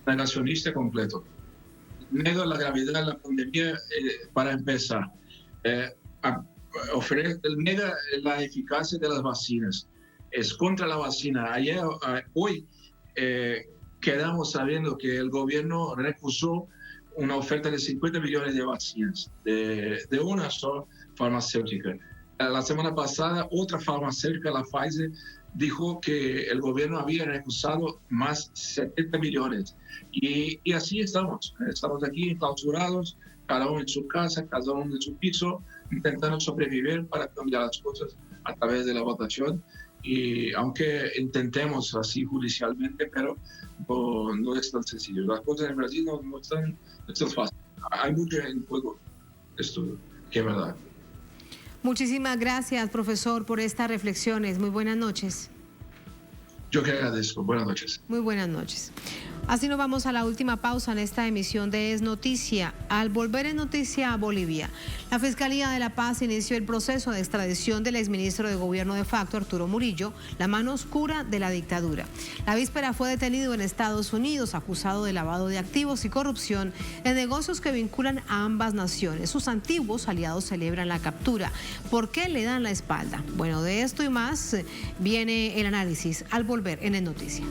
negacionista completo. Niega la gravedad de la pandemia para empezar. Niega la eficacia de las vacinas. Es contra la vacina. Hoy quedamos sabiendo que el gobierno recusó una oferta de 50 millones de vacinas de una sola farmacéutica. La semana pasada, otra farmacéutica, la Pfizer, dijo que el gobierno había recusado más 70 millones. Y así estamos aquí clausurados, cada uno en su casa, cada uno en su piso, intentando sobrevivir para cambiar las cosas a través de la votación. Y aunque intentemos así judicialmente, pero no es tan sencillo. Las cosas en Brasil no están fáciles. Hay mucho en juego, esto que es verdad. Muchísimas gracias, profesor, por estas reflexiones. Muy buenas noches. Yo que agradezco. Buenas noches. Muy buenas noches. Así nos vamos a la última pausa en esta emisión de Es Noticia. Al volver en Noticia a Bolivia, la Fiscalía de La Paz inició el proceso de extradición del exministro de Gobierno de facto, Arturo Murillo, la mano oscura de la dictadura. La víspera fue detenido en Estados Unidos, acusado de lavado de activos y corrupción en negocios que vinculan a ambas naciones. Sus antiguos aliados celebran la captura. ¿Por qué le dan la espalda? Bueno, de esto y más viene el análisis al volver en Es Noticia.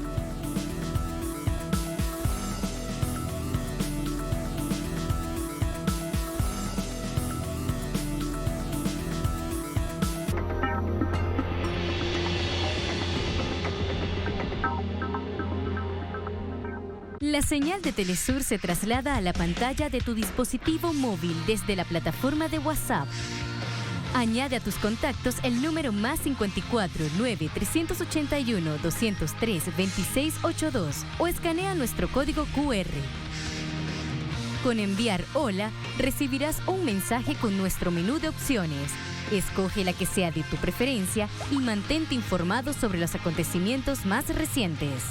La señal de Telesur se traslada a la pantalla de tu dispositivo móvil desde la plataforma de WhatsApp. Añade a tus contactos el número más 54 9 381 203 2682 o escanea nuestro código QR. Con enviar hola, recibirás un mensaje con nuestro menú de opciones. Escoge la que sea de tu preferencia y mantente informado sobre los acontecimientos más recientes.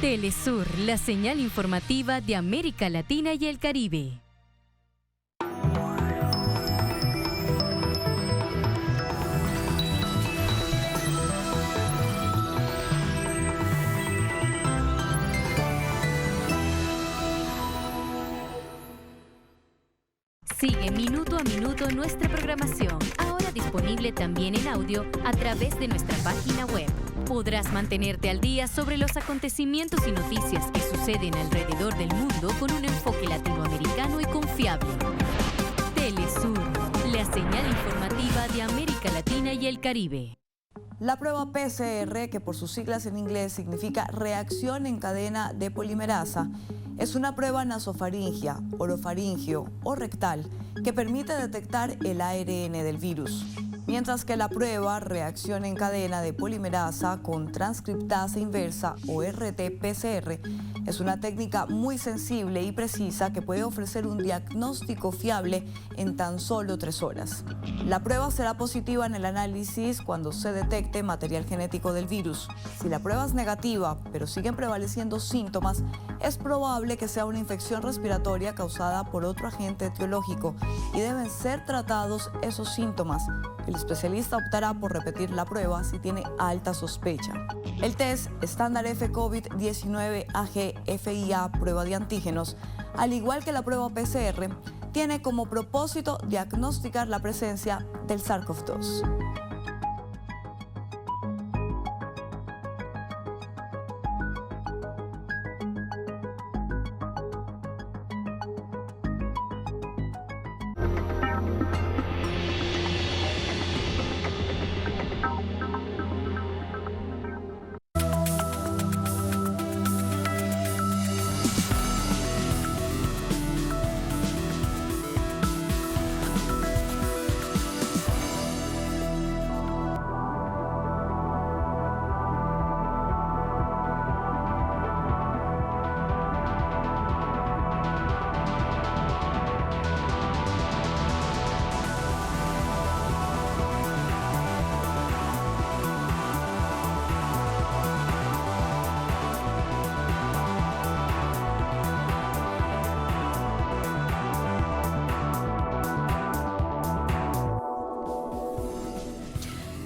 Telesur, la señal informativa de América Latina y el Caribe. Sigue minuto a minuto nuestra programación, ahora disponible también en audio a través de nuestra página web. Podrás mantenerte al día sobre los acontecimientos y noticias que suceden alrededor del mundo con un enfoque latinoamericano y confiable. Telesur, la señal informativa de América Latina y el Caribe. La prueba PCR, que por sus siglas en inglés significa reacción en cadena de polimerasa, es una prueba nasofaringea, orofaringeo o rectal que permite detectar el ARN del virus. Mientras que la prueba reacción en cadena de polimerasa con transcriptasa inversa o RT-PCR es una técnica muy sensible y precisa que puede ofrecer un diagnóstico fiable en tan solo 3 horas. La prueba será positiva en el análisis cuando se detecte material genético del virus. Si la prueba es negativa, pero siguen prevaleciendo síntomas, es probable que sea una infección respiratoria causada por otro agente etiológico y deben ser tratados esos síntomas. El especialista optará por repetir la prueba si tiene alta sospecha. El test estándar F-COVID-19 AG-FIA, prueba de antígenos, al igual que la prueba PCR, tiene como propósito diagnosticar la presencia del SARS-CoV-2.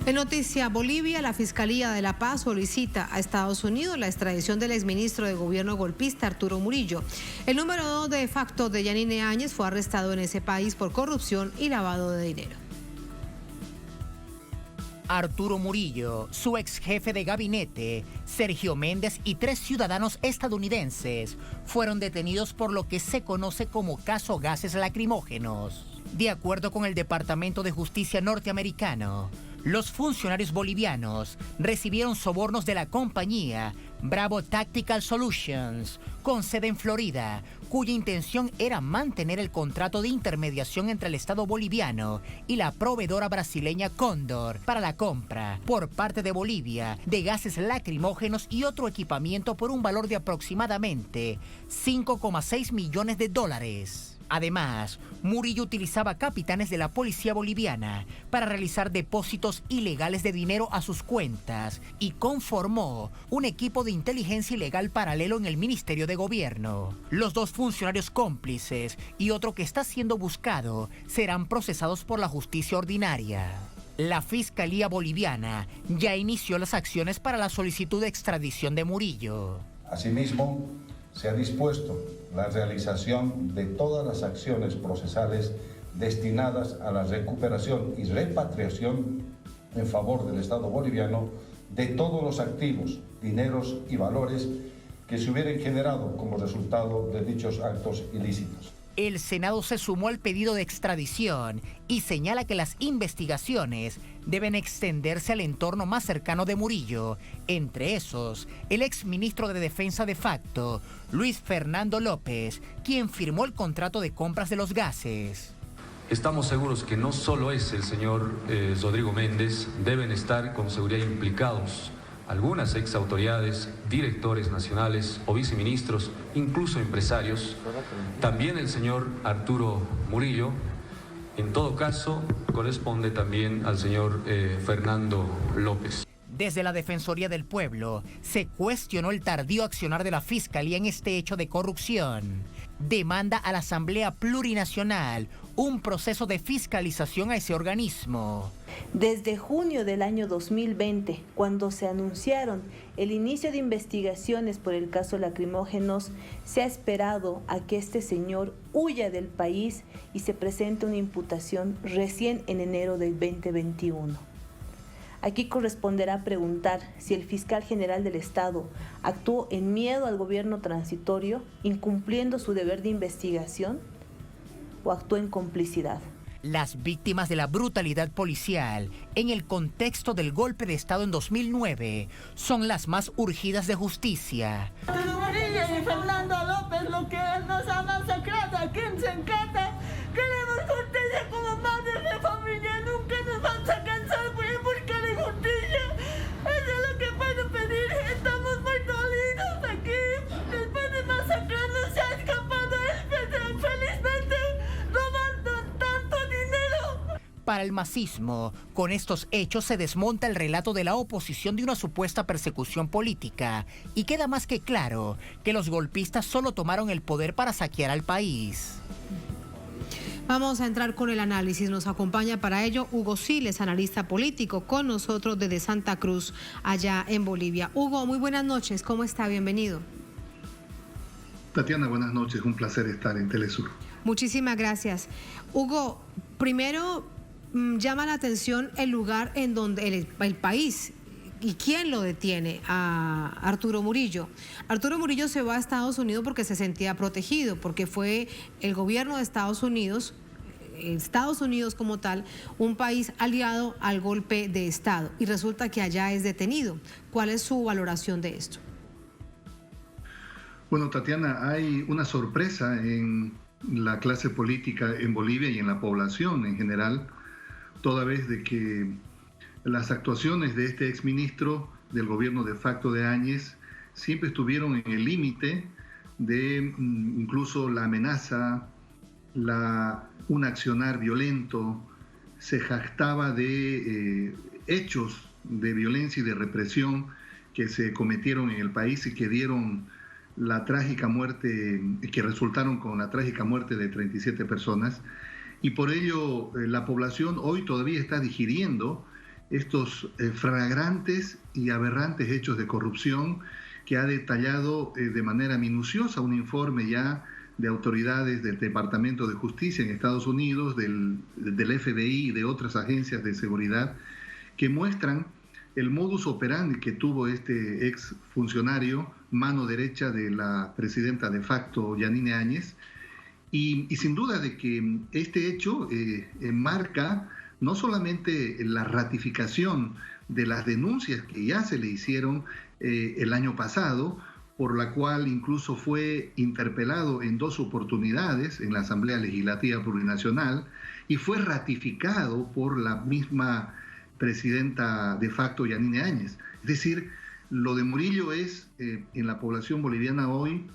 En Noticia Bolivia, la Fiscalía de La Paz solicita a Estados Unidos la extradición del exministro de Gobierno golpista Arturo Murillo. El número 2 de facto de Yanine Áñez fue arrestado en ese país por corrupción y lavado de dinero. Arturo Murillo, su ex jefe de gabinete, Sergio Méndez y 3 ciudadanos estadounidenses fueron detenidos por lo que se conoce como caso gases lacrimógenos. De acuerdo con el Departamento de Justicia norteamericano, Los funcionarios bolivianos recibieron sobornos de la compañía Bravo Tactical Solutions, con sede en Florida, cuya intención era mantener el contrato de intermediación entre el Estado boliviano y la proveedora brasileña Cóndor para la compra, por parte de Bolivia, de gases lacrimógenos y otro equipamiento por un valor de aproximadamente $5,6 millones. Además, Murillo utilizaba capitanes de la policía boliviana para realizar depósitos ilegales de dinero a sus cuentas y conformó un equipo de inteligencia ilegal paralelo en el Ministerio de Gobierno. Los dos funcionarios cómplices y otro que está siendo buscado serán procesados por la justicia ordinaria. La Fiscalía Boliviana ya inició las acciones para la solicitud de extradición de Murillo. Asimismo, se ha dispuesto la realización de todas las acciones procesales destinadas a la recuperación y repatriación en favor del Estado boliviano de todos los activos, dineros y valores que se hubieran generado como resultado de dichos actos ilícitos. El Senado se sumó al pedido de extradición y señala que las investigaciones deben extenderse al entorno más cercano de Murillo, entre esos, el exministro de Defensa de facto, Luis Fernando López, quien firmó el contrato de compras de los gases. Estamos seguros que no solo es el señor Rodrigo Méndez, deben estar con seguridad implicados algunas exautoridades, directores nacionales o viceministros, incluso empresarios, también el señor Arturo Murillo. En todo caso, corresponde también al señor Fernando López. Desde la Defensoría del Pueblo se cuestionó el tardío accionar de la Fiscalía en este hecho de corrupción. Demanda a la Asamblea Plurinacional un proceso de fiscalización a ese organismo. Desde junio del año 2020, cuando se anunciaron el inicio de investigaciones por el caso lacrimógenos, se ha esperado a que este señor huya del país y se presente una imputación recién en enero del 2021. Aquí corresponderá preguntar si el fiscal general del Estado actuó en miedo al gobierno transitorio, incumpliendo su deber de investigación, o actuó en complicidad. Las víctimas de la brutalidad policial en el contexto del golpe de Estado en 2009 son las más urgidas de justicia. Murillo y Fernando López, lo que nos ha masacrado aquí en Chancata, queremos justicia como madres de familia, nunca nos vamos a cansar por ir buscar justicia. Eso es lo que puedo pedir, estamos muy dolidos aquí, después de masacrarnos se ha escapado él, pero felizmente robando tanto dinero. Para el masismo, con estos hechos se desmonta el relato de la oposición de una supuesta persecución política y queda más que claro que los golpistas solo tomaron el poder para saquear al país. Vamos a entrar con el análisis. Nos acompaña para ello Hugo Siles, analista político, con nosotros desde Santa Cruz, allá en Bolivia. Hugo, muy buenas noches. ¿Cómo está? Bienvenido. Tatiana, buenas noches. Un placer estar en Telesur. Muchísimas gracias. Hugo, primero llama la atención el lugar en donde el país y quién lo detiene a Arturo Murillo. Arturo Murillo se va a Estados Unidos porque se sentía protegido, porque fue el gobierno de Estados Unidos como tal, un país aliado al golpe de Estado, y resulta que allá es detenido. ¿Cuál es su valoración de esto? Bueno, Tatiana, hay una sorpresa en la clase política en Bolivia y en la población en general, toda vez de que las actuaciones de este exministro del gobierno de facto de Áñez siempre estuvieron en el límite de incluso la amenaza, un accionar violento. Se jactaba de hechos de violencia y de represión que se cometieron en el país y que dieron la trágica muerte, que resultaron con la trágica muerte de 37 personas. Y por ello la población hoy todavía está digiriendo estos flagrantes y aberrantes hechos de corrupción que ha detallado de manera minuciosa un informe ya de autoridades del Departamento de Justicia en Estados Unidos, del FBI y de otras agencias de seguridad, que muestran el modus operandi que tuvo este ex funcionario, mano derecha de la presidenta de facto, Yanine Áñez, y sin duda de que este hecho marca no solamente la ratificación de las denuncias que ya se le hicieron el año pasado, por la cual incluso fue interpelado en 2 oportunidades en la Asamblea Legislativa Plurinacional y fue ratificado por la misma presidenta de facto, Yanine Áñez. Es decir, lo de Murillo es en la población boliviana hoy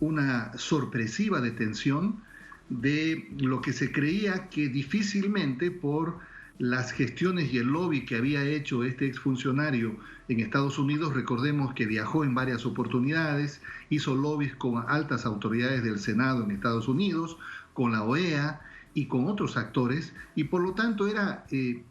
una sorpresiva detención de lo que se creía que difícilmente por las gestiones y el lobby que había hecho este exfuncionario en Estados Unidos. Recordemos que viajó en varias oportunidades, hizo lobbies con altas autoridades del Senado en Estados Unidos, con la OEA y con otros actores, y por lo tanto era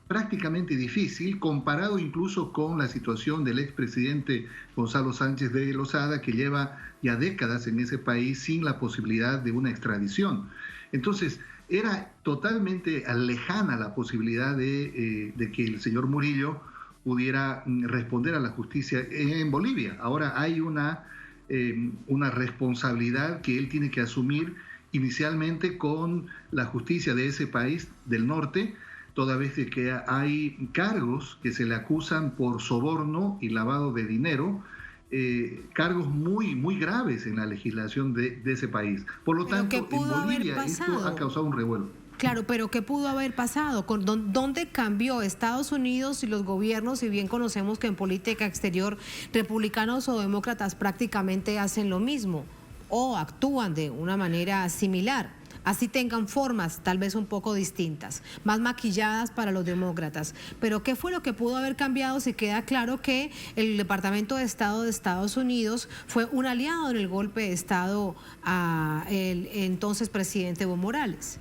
prácticamente difícil, comparado incluso con la situación del expresidente Gonzalo Sánchez de Lozada, que lleva ya décadas en ese país sin la posibilidad de una extradición. Entonces, era totalmente lejana la posibilidad de que el señor Murillo pudiera responder a la justicia en Bolivia. Ahora hay una responsabilidad que él tiene que asumir inicialmente con la justicia de ese país del norte, toda vez que hay cargos que se le acusan por soborno y lavado de dinero, cargos muy graves en la legislación de ese país. Por lo tanto, en Bolivia esto ha causado un revuelo. Claro, pero ¿qué pudo haber pasado? ¿Dónde cambió Estados Unidos y los gobiernos? Si bien conocemos que en política exterior republicanos o demócratas prácticamente hacen lo mismo o actúan de una manera similar, así tengan formas tal vez un poco distintas, más maquilladas para los demócratas. Pero ¿qué fue lo que pudo haber cambiado si queda claro que el Departamento de Estado de Estados Unidos fue un aliado en el golpe de Estado a el entonces presidente Evo Morales?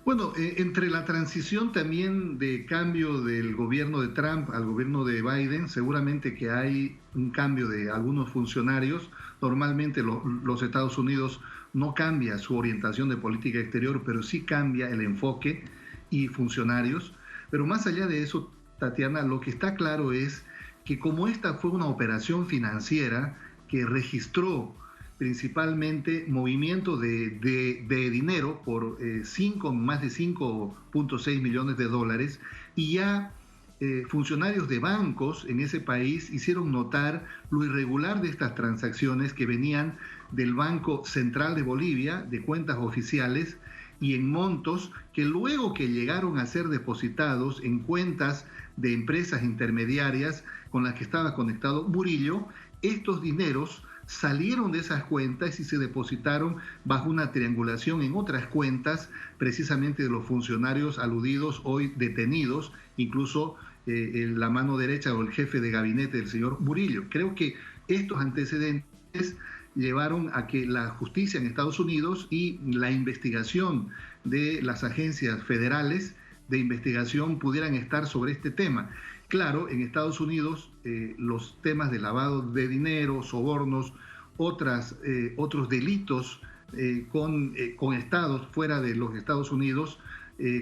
Bueno, entre la transición también de cambio del gobierno de Trump al gobierno de Biden, seguramente que hay un cambio de algunos funcionarios. Normalmente los Estados Unidos no cambia su orientación de política exterior, pero sí cambia el enfoque y funcionarios. Pero más allá de eso, Tatiana, lo que está claro es que como esta fue una operación financiera que registró principalmente movimiento de dinero por más de 5.6 millones de dólares, y ya funcionarios de bancos en ese país hicieron notar lo irregular de estas transacciones que venían del Banco Central de Bolivia, de cuentas oficiales, y en montos que luego que llegaron a ser depositados en cuentas de empresas intermediarias con las que estaba conectado Murillo, estos dineros salieron de esas cuentas y se depositaron bajo una triangulación en otras cuentas, precisamente de los funcionarios aludidos hoy detenidos, incluso la mano derecha o el jefe de gabinete del señor Murillo. Creo que estos antecedentes llevaron a que la justicia en Estados Unidos y la investigación de las agencias federales de investigación pudieran estar sobre este tema. Claro, en Estados Unidos los temas de lavado de dinero, sobornos, otros delitos con estados fuera de los Estados Unidos,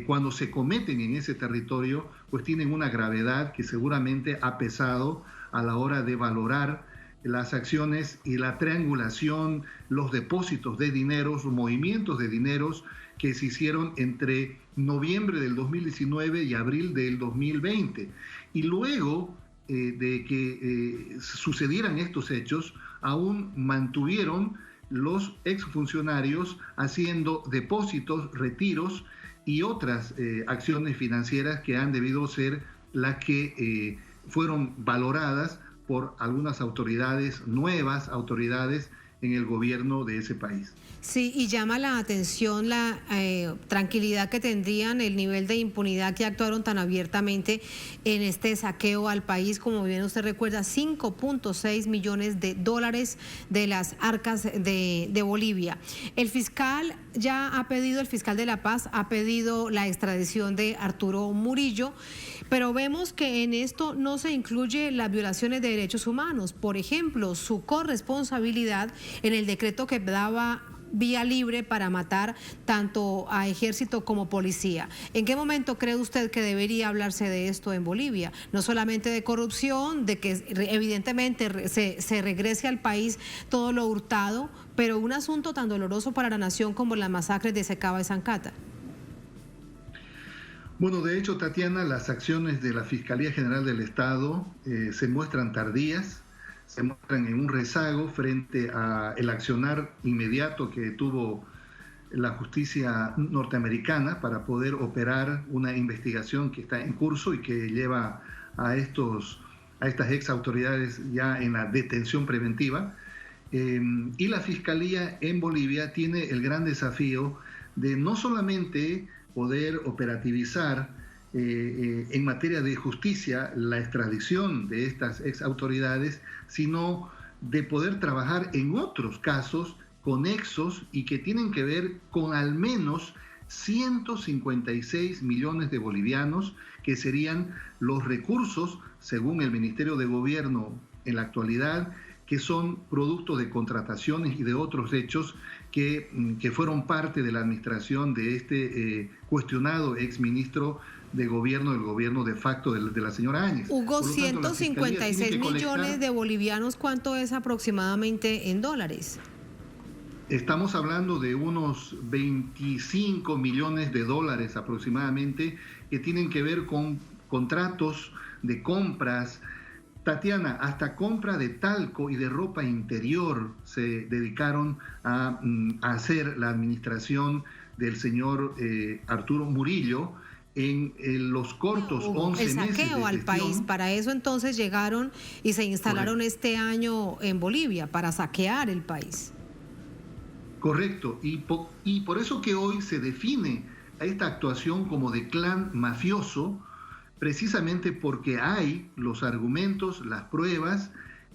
cuando se cometen en ese territorio, pues tienen una gravedad que seguramente ha pesado a la hora de valorar las acciones y la triangulación, los depósitos de dineros, los movimientos de dineros que se hicieron entre noviembre del 2019 y abril del 2020. Y luego de que sucedieran estos hechos, aún mantuvieron los exfuncionarios haciendo depósitos, retiros y otras acciones financieras que han debido ser las que fueron valoradas por algunas autoridades, nuevas autoridades en el gobierno de ese país. Sí, y llama la atención la tranquilidad que tendrían, el nivel de impunidad que actuaron tan abiertamente en este saqueo al país. Como bien usted recuerda, 5.6 millones de dólares de las arcas de Bolivia. El fiscal el fiscal de La Paz ha pedido la extradición de Arturo Murillo, pero vemos que en esto no se incluye las violaciones de derechos humanos. Por ejemplo, su corresponsabilidad en el decreto que daba vía libre para matar tanto a ejército como policía. ¿En qué momento cree usted que debería hablarse de esto en Bolivia? No solamente de corrupción, de que evidentemente se regrese al país todo lo hurtado, pero un asunto tan doloroso para la nación como las masacres de Secaba y Zancata. Bueno, de hecho, Tatiana, las acciones de la Fiscalía General del Estado se muestran tardías, se muestran en un rezago frente al accionar inmediato que tuvo la justicia norteamericana para poder operar una investigación que está en curso y que lleva a estas ex autoridades ya en la detención preventiva. Y la Fiscalía en Bolivia tiene el gran desafío de no solamente poder operativizar en materia de justicia la extradición de estas ex autoridades, sino de poder trabajar en otros casos conexos y que tienen que ver con al menos 156 millones de bolivianos, que serían los recursos, según el Ministerio de Gobierno en la actualidad, que son producto de contrataciones y de otros hechos que fueron parte de la administración de este cuestionado exministro de gobierno, del gobierno de facto de la señora Áñez. Hugo, 156 millones de bolivianos, ¿cuánto es aproximadamente en dólares? Estamos hablando de unos 25 millones de dólares aproximadamente, que tienen que ver con contratos de compras. Tatiana, hasta compra de talco y de ropa interior se dedicaron a hacer la administración del señor Arturo Murillo en los cortos 11 meses de gestión. El saqueo al país, para eso entonces llegaron y se instalaron este año en Bolivia, para saquear el país. Correcto, y por eso que hoy se define a esta actuación como de clan mafioso, precisamente porque hay los argumentos, las pruebas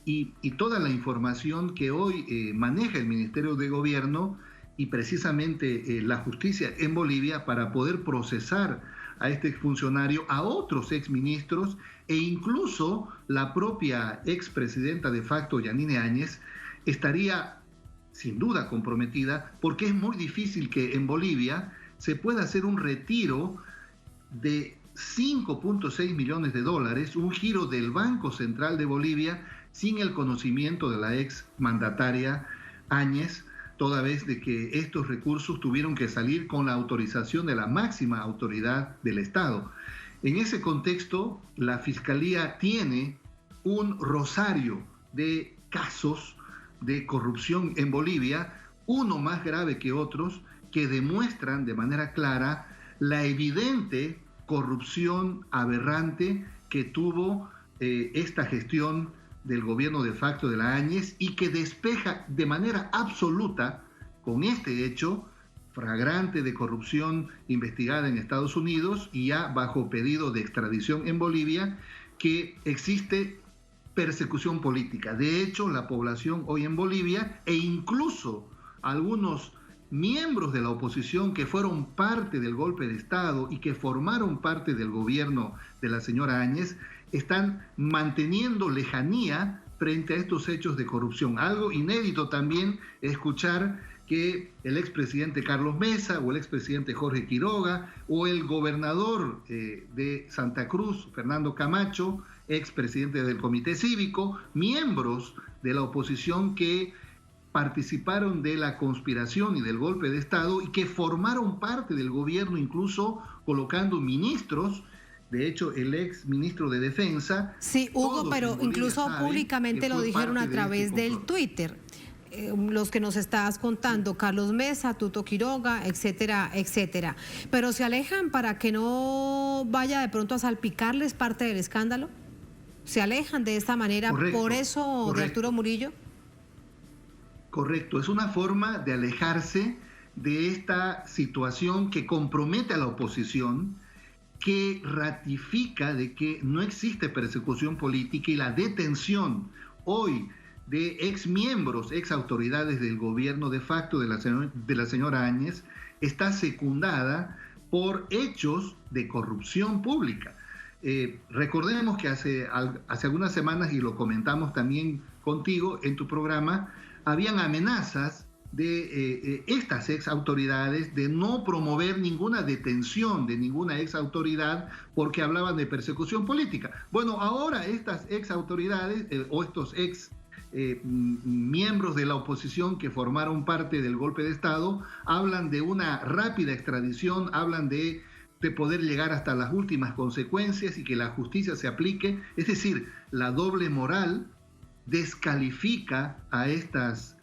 y toda la información que hoy maneja el Ministerio de Gobierno y precisamente la justicia en Bolivia para poder procesar a este exfuncionario, a otros exministros e incluso la propia expresidenta de facto, Yanine Áñez, estaría sin duda comprometida, porque es muy difícil que en Bolivia se pueda hacer un retiro de 5.6 millones de dólares, un giro del Banco Central de Bolivia, sin el conocimiento de la ex mandataria Áñez, toda vez de que estos recursos tuvieron que salir con la autorización de la máxima autoridad del Estado. En ese contexto, la Fiscalía tiene un rosario de casos de corrupción en Bolivia, uno más grave que otros, que demuestran de manera clara la evidente corrupción aberrante que tuvo esta gestión del gobierno de facto de la Áñez y que despeja de manera absoluta con este hecho flagrante de corrupción investigada en Estados Unidos y ya bajo pedido de extradición en Bolivia, que existe persecución política. De hecho, la población hoy en Bolivia e incluso algunos miembros de la oposición que fueron parte del golpe de Estado y que formaron parte del gobierno de la señora Áñez están manteniendo lejanía frente a estos hechos de corrupción. Algo inédito también escuchar que el expresidente Carlos Mesa o el expresidente Jorge Quiroga o el gobernador de Santa Cruz, Fernando Camacho, expresidente del Comité Cívico, miembros de la oposición que participaron de la conspiración y del golpe de Estado y que formaron parte del gobierno, incluso colocando ministros. De hecho, el ex ministro de Defensa... Sí, Hugo, pero incluso públicamente lo dijeron a través del Twitter. Los que nos estabas contando, Carlos Mesa, Tuto Quiroga, etcétera, etcétera. Pero se alejan para que no vaya de pronto a salpicarles parte del escándalo. ¿Se alejan de esta manera por eso de Arturo Murillo? Correcto, es una forma de alejarse de esta situación que compromete a la oposición, que ratifica de que no existe persecución política y la detención hoy de exmiembros, exautoridades del gobierno de facto de la señora Áñez está secundada por hechos de corrupción pública. Recordemos que hace algunas semanas, y lo comentamos también contigo en tu programa, habían amenazas de estas ex autoridades de no promover ninguna detención de ninguna ex autoridad porque hablaban de persecución política. Bueno, ahora estas ex autoridades o estos ex miembros de la oposición que formaron parte del golpe de Estado hablan de una rápida extradición, hablan de de poder llegar hasta las últimas consecuencias y que la justicia se aplique. Es decir, la doble moral descalifica a estos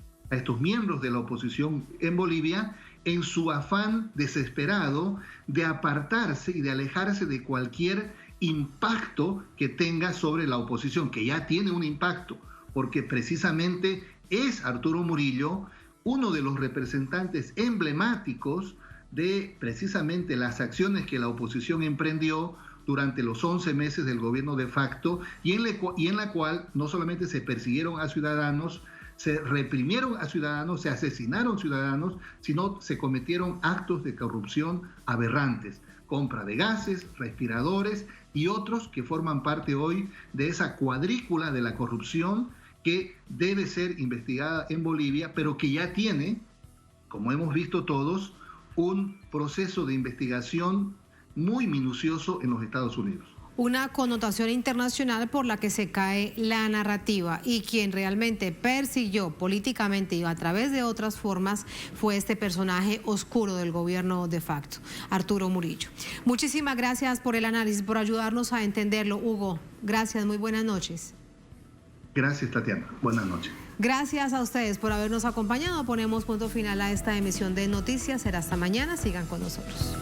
miembros de la oposición en Bolivia en su afán desesperado de apartarse y de alejarse de cualquier impacto que tenga sobre la oposición, que ya tiene un impacto, porque precisamente es Arturo Murillo uno de los representantes emblemáticos de precisamente las acciones que la oposición emprendió durante los 11 meses del gobierno de facto y en la cual no solamente se persiguieron a ciudadanos, se reprimieron a ciudadanos, se asesinaron ciudadanos, sino se cometieron actos de corrupción aberrantes, compra de gases, respiradores y otros que forman parte hoy de esa cuadrícula de la corrupción que debe ser investigada en Bolivia, pero que ya tiene, como hemos visto todos, un proceso de investigación muy minucioso en los Estados Unidos. Una connotación internacional por la que se cae la narrativa, y quien realmente persiguió políticamente y a través de otras formas fue este personaje oscuro del gobierno de facto, Arturo Murillo. Muchísimas gracias por el análisis, por ayudarnos a entenderlo, Hugo. Gracias, muy buenas noches. Gracias, Tatiana. Buenas noches. Gracias a ustedes por habernos acompañado. Ponemos punto final a esta emisión de Noticias. Será hasta mañana. Sigan con nosotros.